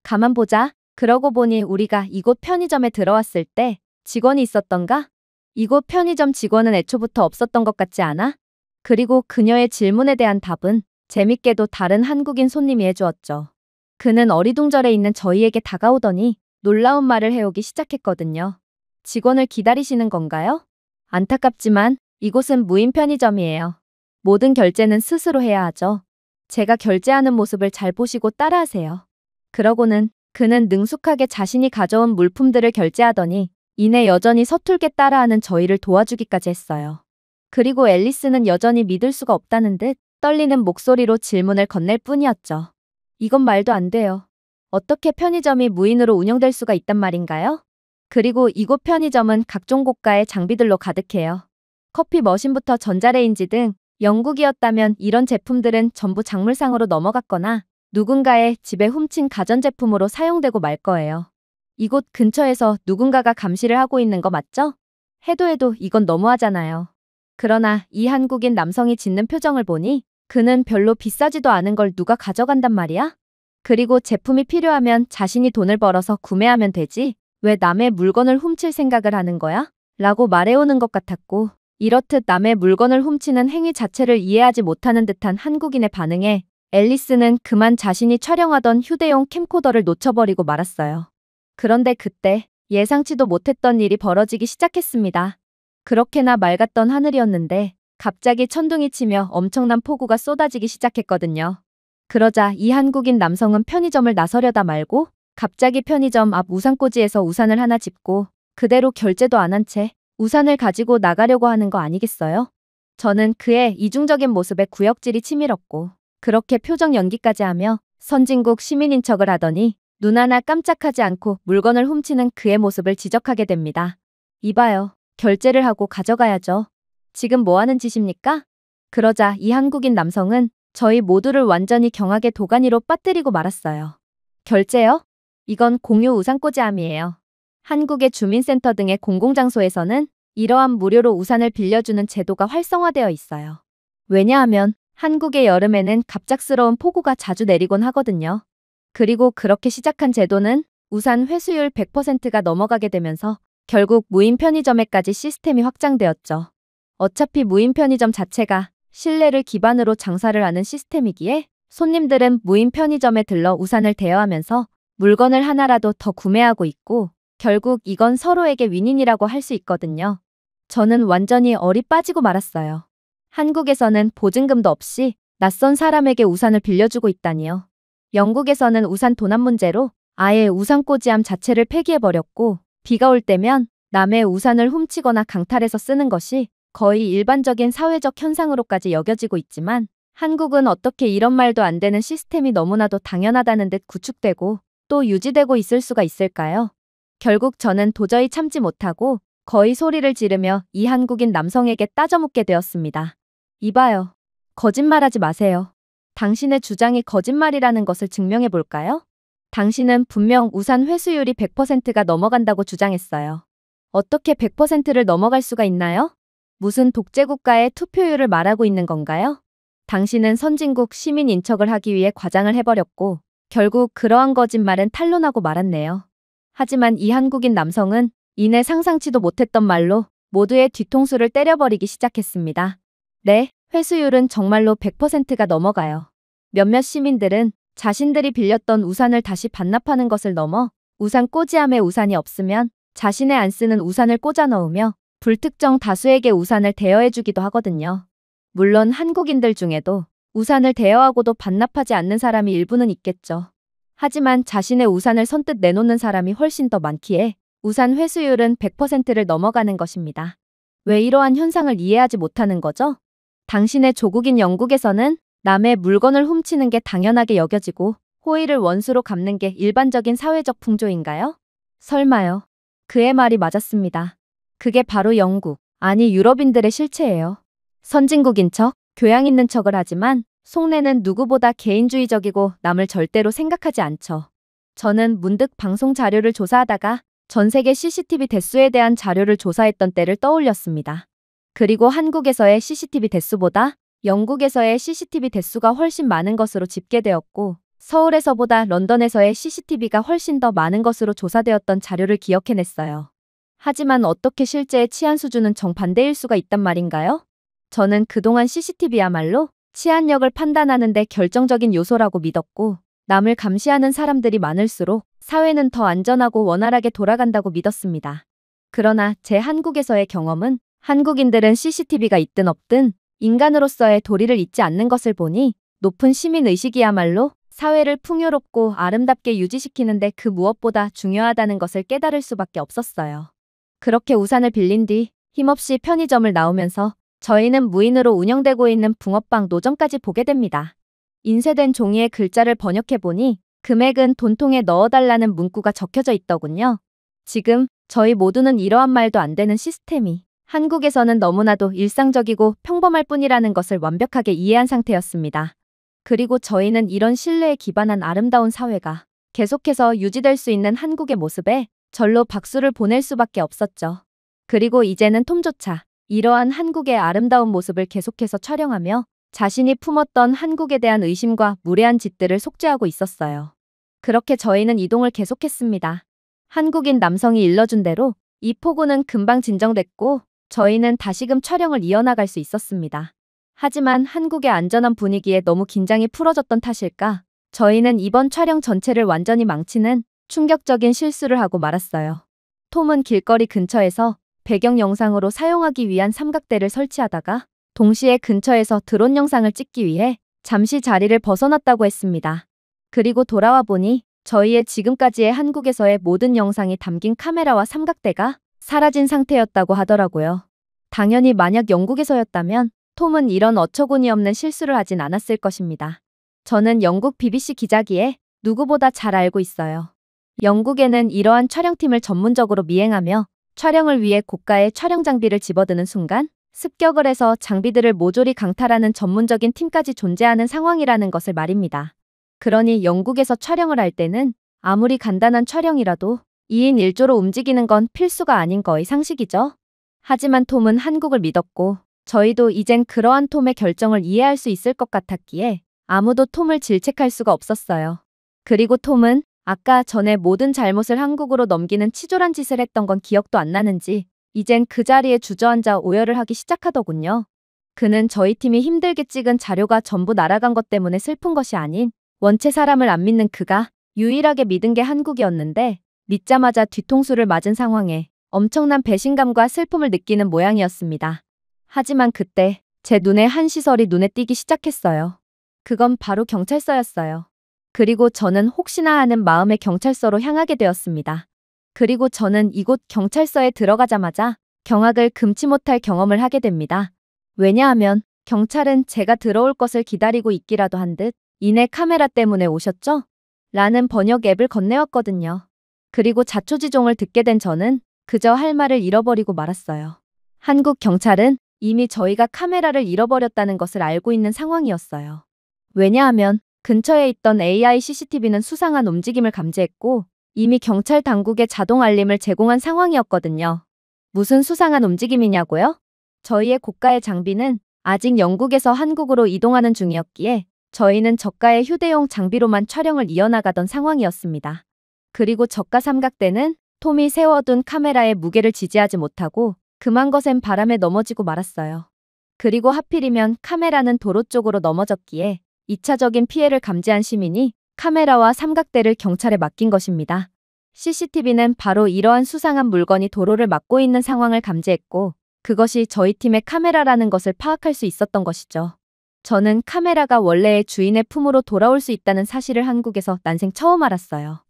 가만 보자. 그러고 보니 우리가 이곳 편의점에 들어왔을 때 직원이 있었던가? 이곳 편의점 직원은 애초부터 없었던 것 같지 않아? 그리고 그녀의 질문에 대한 답은 재밌게도 다른 한국인 손님이 해주었죠. 그는 어리둥절해 있는 저희에게 다가오더니 놀라운 말을 해오기 시작했거든요. 직원을 기다리시는 건가요? 안타깝지만 이곳은 무인 편의점이에요. 모든 결제는 스스로 해야 하죠. 제가 결제하는 모습을 잘 보시고 따라하세요. 그러고는 그는 능숙하게 자신이 가져온 물품들을 결제하더니 이내 여전히 서툴게 따라하는 저희를 도와주기까지 했어요. 그리고 앨리스는 여전히 믿을 수가 없다는 듯 떨리는 목소리로 질문을 건넬 뿐이었죠. 이건 말도 안 돼요. 어떻게 편의점이 무인으로 운영될 수가 있단 말인가요? 그리고 이곳 편의점은 각종 고가의 장비들로 가득해요. 커피 머신부터 전자레인지 등 영국이었다면 이런 제품들은 전부 작물상으로 넘어갔거나 누군가의 집에 훔친 가전제품으로 사용되고 말 거예요. 이곳 근처에서 누군가가 감시를 하고 있는 거 맞죠? 해도 이건 너무하잖아요. 그러나 이 한국인 남성이 짓는 표정을 보니 그는 별로 비싸지도 않은 걸 누가 가져간단 말이야? 그리고 제품이 필요하면 자신이 돈을 벌어서 구매하면 되지 왜 남의 물건을 훔칠 생각을 하는 거야? 라고 말해오는 것 같았고, 이렇듯 남의 물건을 훔치는 행위 자체를 이해하지 못하는 듯한 한국인의 반응에 앨리스는 그만 자신이 촬영하던 휴대용 캠코더를 놓쳐버리고 말았어요. 그런데 그때 예상치도 못했던 일이 벌어지기 시작했습니다. 그렇게나 맑았던 하늘이었는데 갑자기 천둥이 치며 엄청난 폭우가 쏟아지기 시작했거든요. 그러자 이 한국인 남성은 편의점을 나서려다 말고 갑자기 편의점 앞 우산꽂이에서 우산을 하나 짚고 그대로 결제도 안 한 채 우산을 가지고 나가려고 하는 거 아니겠어요? 저는 그의 이중적인 모습에 구역질이 치밀었고 그렇게 표정 연기까지 하며 선진국 시민인 척을 하더니 눈 하나 깜짝하지 않고 물건을 훔치는 그의 모습을 지적하게 됩니다. 이봐요. 결제를 하고 가져가야죠. 지금 뭐 하는 짓입니까? 그러자 이 한국인 남성은 저희 모두를 완전히 경악의 도가니로 빠뜨리고 말았어요. 결제요? 이건 공유 우산꽂이함이에요. 한국의 주민센터 등의 공공장소에서는 이러한 무료로 우산을 빌려주는 제도가 활성화되어 있어요. 왜냐하면 한국의 여름에는 갑작스러운 폭우가 자주 내리곤 하거든요. 그리고 그렇게 시작한 제도는 우산 회수율 100%가 넘어가게 되면서 결국 무인 편의점에까지 시스템이 확장되었죠. 어차피 무인 편의점 자체가 신뢰를 기반으로 장사를 하는 시스템이기에 손님들은 무인 편의점에 들러 우산을 대여하면서 물건을 하나라도 더 구매하고 있고 결국 이건 서로에게 윈윈이라고 할 수 있거든요. 저는 완전히 얼이 빠지고 말았어요. 한국에서는 보증금도 없이 낯선 사람에게 우산을 빌려주고 있다니요. 영국에서는 우산 도난 문제로 아예 우산꽂이함 자체를 폐기해버렸고 비가 올 때면 남의 우산을 훔치거나 강탈해서 쓰는 것이 거의 일반적인 사회적 현상으로까지 여겨지고 있지만 한국은 어떻게 이런 말도 안 되는 시스템이 너무나도 당연하다는 듯 구축되고 또 유지되고 있을 수가 있을까요? 결국 저는 도저히 참지 못하고 거의 소리를 지르며 이 한국인 남성에게 따져묻게 되었습니다. 이봐요. 거짓말하지 마세요. 당신의 주장이 거짓말이라는 것을 증명해 볼까요? 당신은 분명 우산 회수율이 100%가 넘어간다고 주장했어요. 어떻게 100%를 넘어갈 수가 있나요? 무슨 독재국가의 투표율을 말하고 있는 건가요? 당신은 선진국 시민 인척을 하기 위해 과장을 해버렸고 결국 그러한 거짓말은 탄로나고 말았네요. 하지만 이 한국인 남성은 이내 상상치도 못했던 말로 모두의 뒤통수를 때려버리기 시작했습니다. 네, 회수율은 정말로 100%가 넘어가요. 몇몇 시민들은 자신들이 빌렸던 우산을 다시 반납하는 것을 넘어 우산 꽂이함에 우산이 없으면 자신의 안 쓰는 우산을 꽂아 넣으며 불특정 다수에게 우산을 대여해주기도 하거든요. 물론 한국인들 중에도 우산을 대여하고도 반납하지 않는 사람이 일부는 있겠죠. 하지만 자신의 우산을 선뜻 내놓는 사람이 훨씬 더 많기에 우산 회수율은 100%를 넘어가는 것입니다. 왜 이러한 현상을 이해하지 못하는 거죠? 당신의 조국인 영국에서는 남의 물건을 훔치는 게 당연하게 여겨지고 호의를 원수로 갚는 게 일반적인 사회적 풍조인가요? 설마요. 그의 말이 맞았습니다. 그게 바로 영국, 아니 유럽인들의 실체예요. 선진국인 척, 교양 있는 척을 하지만 속내는 누구보다 개인주의적이고 남을 절대로 생각하지 않죠. 저는 문득 방송 자료를 조사하다가 전 세계 CCTV 대수에 대한 자료를 조사했던 때를 떠올렸습니다. 그리고 한국에서의 CCTV 대수보다 영국에서의 CCTV 대수가 훨씬 많은 것으로 집계되었고 서울에서보다 런던에서의 CCTV가 훨씬 더 많은 것으로 조사되었던 자료를 기억해냈어요. 하지만 어떻게 실제의 치안 수준은 정반대일 수가 있단 말인가요? 저는 그동안 CCTV야말로 치안력을 판단하는 데 결정적인 요소라고 믿었고 남을 감시하는 사람들이 많을수록 사회는 더 안전하고 원활하게 돌아간다고 믿었습니다. 그러나 제 한국에서의 경험은 한국인들은 CCTV가 있든 없든 인간으로서의 도리를 잊지 않는 것을 보니 높은 시민의식이야말로 사회를 풍요롭고 아름답게 유지시키는데 그 무엇보다 중요하다는 것을 깨달을 수밖에 없었어요. 그렇게 우산을 빌린 뒤 힘없이 편의점을 나오면서 저희는 무인으로 운영되고 있는 붕어빵 노점까지 보게 됩니다. 인쇄된 종이에 글자를 번역해보니 금액은 돈통에 넣어달라는 문구가 적혀져 있더군요. 지금 저희 모두는 이러한 말도 안 되는 시스템이 한국에서는 너무나도 일상적이고 평범할 뿐이라는 것을 완벽하게 이해한 상태였습니다. 그리고 저희는 이런 신뢰에 기반한 아름다운 사회가 계속해서 유지될 수 있는 한국의 모습에 절로 박수를 보낼 수밖에 없었죠. 그리고 이제는 톰조차 이러한 한국의 아름다운 모습을 계속해서 촬영하며 자신이 품었던 한국에 대한 의심과 무례한 짓들을 속죄하고 있었어요. 그렇게 저희는 이동을 계속했습니다. 한국인 남성이 일러준 대로 이 폭우는 금방 진정됐고 저희는 다시금 촬영을 이어나갈 수 있었습니다. 하지만 한국의 안전한 분위기에 너무 긴장이 풀어졌던 탓일까? 저희는 이번 촬영 전체를 완전히 망치는 충격적인 실수를 하고 말았어요. 톰은 길거리 근처에서 배경 영상으로 사용하기 위한 삼각대를 설치하다가 동시에 근처에서 드론 영상을 찍기 위해 잠시 자리를 벗어났다고 했습니다. 그리고 돌아와 보니 저희의 지금까지의 한국에서의 모든 영상이 담긴 카메라와 삼각대가 사라진 상태였다고 하더라고요. 당연히 만약 영국에서였다면 톰은 이런 어처구니 없는 실수를 하진 않았을 것입니다. 저는 영국 BBC 기자기에 누구보다 잘 알고 있어요. 영국에는 이러한 촬영팀을 전문적으로 미행하며 촬영을 위해 고가의 촬영 장비를 집어드는 순간 습격을 해서 장비들을 모조리 강탈하는 전문적인 팀까지 존재하는 상황이라는 것을 말입니다. 그러니 영국에서 촬영을 할 때는 아무리 간단한 촬영이라도 2인 1조로 움직이는 건 필수가 아닌 거의 상식이죠. 하지만 톰은 한국을 믿었고 저희도 이젠 그러한 톰의 결정을 이해할 수 있을 것 같았기에 아무도 톰을 질책할 수가 없었어요. 그리고 톰은 아까 전에 모든 잘못을 한국으로 넘기는 치졸한 짓을 했던 건 기억도 안 나는지 이젠 그 자리에 주저앉아 오열을 하기 시작하더군요. 그는 저희 팀이 힘들게 찍은 자료가 전부 날아간 것 때문에 슬픈 것이 아닌 원체 사람을 안 믿는 그가 유일하게 믿은 게 한국이었는데 믿자마자 뒤통수를 맞은 상황에 엄청난 배신감과 슬픔을 느끼는 모양이었습니다. 하지만 그때 제 눈에 한 시설이 눈에 띄기 시작했어요. 그건 바로 경찰서였어요. 그리고 저는 혹시나 하는 마음에 경찰서로 향하게 되었습니다. 그리고 저는 이곳 경찰서에 들어가자마자 경악을 금치 못할 경험을 하게 됩니다. 왜냐하면 경찰은 제가 들어올 것을 기다리고 있기라도 한 듯 이내 카메라 때문에 오셨죠? 라는 번역 앱을 건네왔거든요. 그리고 자초지종을 듣게 된 저는 그저 할 말을 잃어버리고 말았어요. 한국 경찰은 이미 저희가 카메라를 잃어버렸다는 것을 알고 있는 상황이었어요. 왜냐하면 근처에 있던 AI CCTV는 수상한 움직임을 감지했고 이미 경찰 당국에 자동 알림을 제공한 상황이었거든요. 무슨 수상한 움직임이냐고요? 저희의 고가의 장비는 아직 영국에서 한국으로 이동하는 중이었기에 저희는 저가의 휴대용 장비로만 촬영을 이어나가던 상황이었습니다. 그리고 저가 삼각대는 톰이 세워둔 카메라의 무게를 지지하지 못하고 금한 것엔 바람에 넘어지고 말았어요. 그리고 하필이면 카메라는 도로 쪽으로 넘어졌기에 2차적인 피해를 감지한 시민이 카메라와 삼각대를 경찰에 맡긴 것입니다. CCTV는 바로 이러한 수상한 물건이 도로를 막고 있는 상황을 감지했고 그것이 저희 팀의 카메라라는 것을 파악할 수 있었던 것이죠. 저는 카메라가 원래의 주인의 품으로 돌아올 수 있다는 사실을 한국에서 난생 처음 알았어요.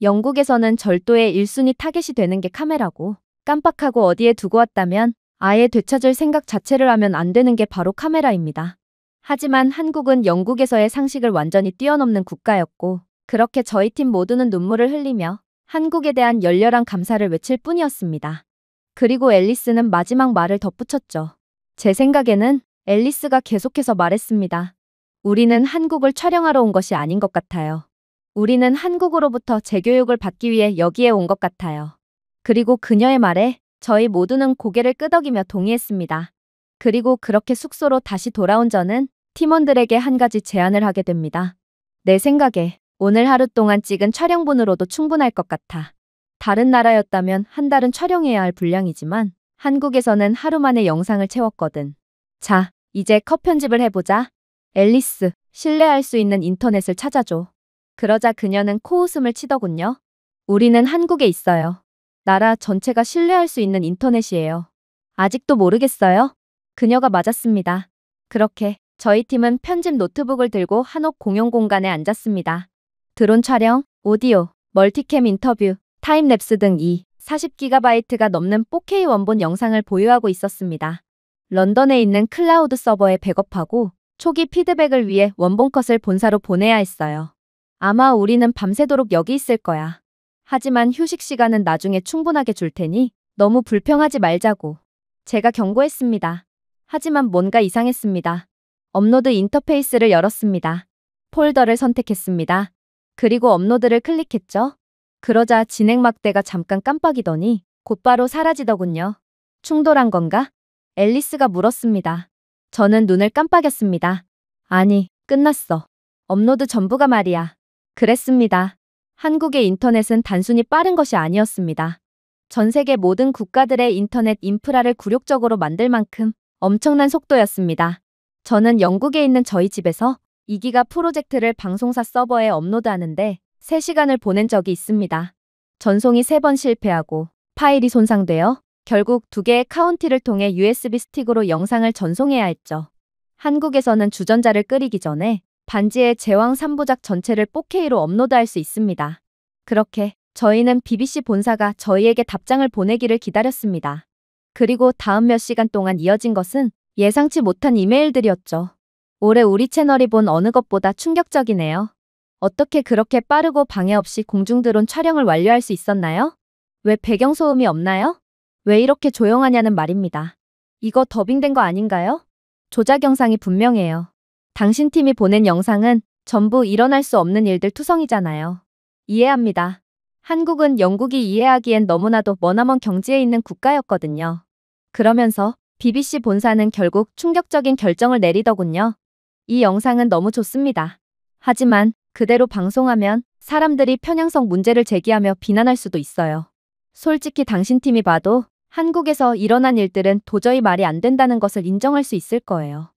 영국에서는 절도의 1순위 타겟이 되는 게 카메라고 깜빡하고 어디에 두고 왔다면 아예 되찾을 생각 자체를 하면 안 되는 게 바로 카메라입니다. 하지만 한국은 영국에서의 상식을 완전히 뛰어넘는 국가였고 그렇게 저희 팀 모두는 눈물을 흘리며 한국에 대한 열렬한 감사를 외칠 뿐이었습니다. 그리고 앨리스는 마지막 말을 덧붙였죠. 제 생각에는 앨리스가 계속해서 말했습니다. 우리는 한국을 촬영하러 온 것이 아닌 것 같아요. 우리는 한국으로부터 재교육을 받기 위해 여기에 온 것 같아요. 그리고 그녀의 말에 저희 모두는 고개를 끄덕이며 동의했습니다. 그리고 그렇게 숙소로 다시 돌아온 저는 팀원들에게 한 가지 제안을 하게 됩니다. 내 생각에 오늘 하루 동안 찍은 촬영분으로도 충분할 것 같아. 다른 나라였다면 한 달은 촬영해야 할 분량이지만 한국에서는 하루 만에 영상을 채웠거든. 자, 이제 컷 편집을 해보자. 앨리스, 신뢰할 수 있는 인터넷을 찾아줘. 그러자 그녀는 코웃음을 치더군요. 우리는 한국에 있어요. 나라 전체가 신뢰할 수 있는 인터넷이에요. 아직도 모르겠어요? 그녀가 맞았습니다. 그렇게 저희 팀은 편집 노트북을 들고 한옥 공용 공간에 앉았습니다. 드론 촬영, 오디오, 멀티캠 인터뷰, 타임랩스 등 40GB가 넘는 4K 원본 영상을 보유하고 있었습니다. 런던에 있는 클라우드 서버에 백업하고 초기 피드백을 위해 원본 컷을 본사로 보내야 했어요. 아마 우리는 밤새도록 여기 있을 거야. 하지만 휴식 시간은 나중에 충분하게 줄 테니 너무 불평하지 말자고. 제가 경고했습니다. 하지만 뭔가 이상했습니다. 업로드 인터페이스를 열었습니다. 폴더를 선택했습니다. 그리고 업로드를 클릭했죠. 그러자 진행 막대가 잠깐 깜빡이더니 곧바로 사라지더군요. 충돌한 건가? 앨리스가 물었습니다. 저는 눈을 깜빡였습니다. 아니, 끝났어. 업로드 전부가 말이야. 그랬습니다. 한국의 인터넷은 단순히 빠른 것이 아니었습니다. 전 세계 모든 국가들의 인터넷 인프라를 굴욕적으로 만들 만큼 엄청난 속도였습니다. 저는 영국에 있는 저희 집에서 2기가 프로젝트를 방송사 서버에 업로드하는데 3시간을 보낸 적이 있습니다. 전송이 3번 실패하고 파일이 손상되어 결국 2개의 카운티를 통해 USB 스틱으로 영상을 전송해야 했죠. 한국에서는 주전자를 끓이기 전에 반지의 제왕 3부작 전체를 4K로 업로드할 수 있습니다. 그렇게 저희는 BBC 본사가 저희에게 답장을 보내기를 기다렸습니다. 그리고 다음 몇 시간 동안 이어진 것은 예상치 못한 이메일들이었죠. 올해 우리 채널이 본 어느 것보다 충격적이네요. 어떻게 그렇게 빠르고 방해 없이 공중드론 촬영을 완료할 수 있었나요? 왜 배경소음이 없나요? 왜 이렇게 조용하냐는 말입니다. 이거 더빙된 거 아닌가요? 조작 영상이 분명해요. 당신 팀이 보낸 영상은 전부 일어날 수 없는 일들 투성이잖아요. 이해합니다. 한국은 영국이 이해하기엔 너무나도 머나먼 경지에 있는 국가였거든요. 그러면서 BBC 본사는 결국 충격적인 결정을 내리더군요. 이 영상은 너무 좋습니다. 하지만 그대로 방송하면 사람들이 편향성 문제를 제기하며 비난할 수도 있어요. 솔직히 당신 팀이 봐도 한국에서 일어난 일들은 도저히 말이 안 된다는 것을 인정할 수 있을 거예요.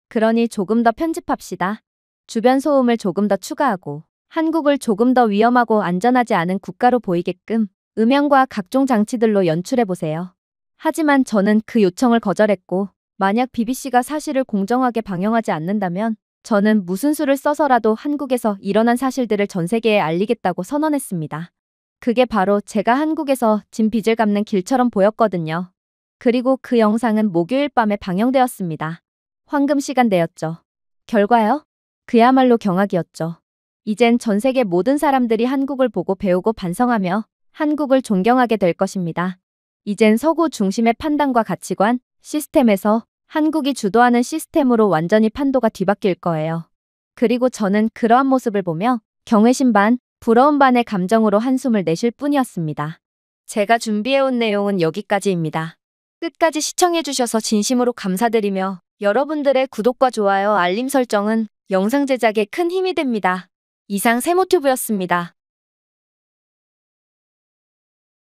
그러니 조금 더 편집합시다. 주변 소음을 조금 더 추가하고 한국을 조금 더 위험하고 안전하지 않은 국가로 보이게끔 음향과 각종 장치들로 연출해보세요. 하지만 저는 그 요청을 거절했고 만약 BBC가 사실을 공정하게 방영하지 않는다면 저는 무슨 수를 써서라도 한국에서 일어난 사실들을 전 세계에 알리겠다고 선언했습니다. 그게 바로 제가 한국에서 진 빚을 갚는 길처럼 보였거든요. 그리고 그 영상은 목요일 밤에 방영되었습니다. 황금 시간대였죠. 결과요? 그야말로 경악이었죠. 이젠 전 세계 모든 사람들이 한국을 보고 배우고 반성하며 한국을 존경하게 될 것입니다. 이젠 서구 중심의 판단과 가치관, 시스템에서 한국이 주도하는 시스템으로 완전히 판도가 뒤바뀔 거예요. 그리고 저는 그러한 모습을 보며 경외심 반, 부러움 반의 감정으로 한숨을 내쉴 뿐이었습니다. 제가 준비해온 내용은 여기까지입니다. 끝까지 시청해주셔서 진심으로 감사드리며 여러분들의 구독과 좋아요, 알림 설정은 영상 제작에 큰 힘이 됩니다. 이상 세모튜브였습니다.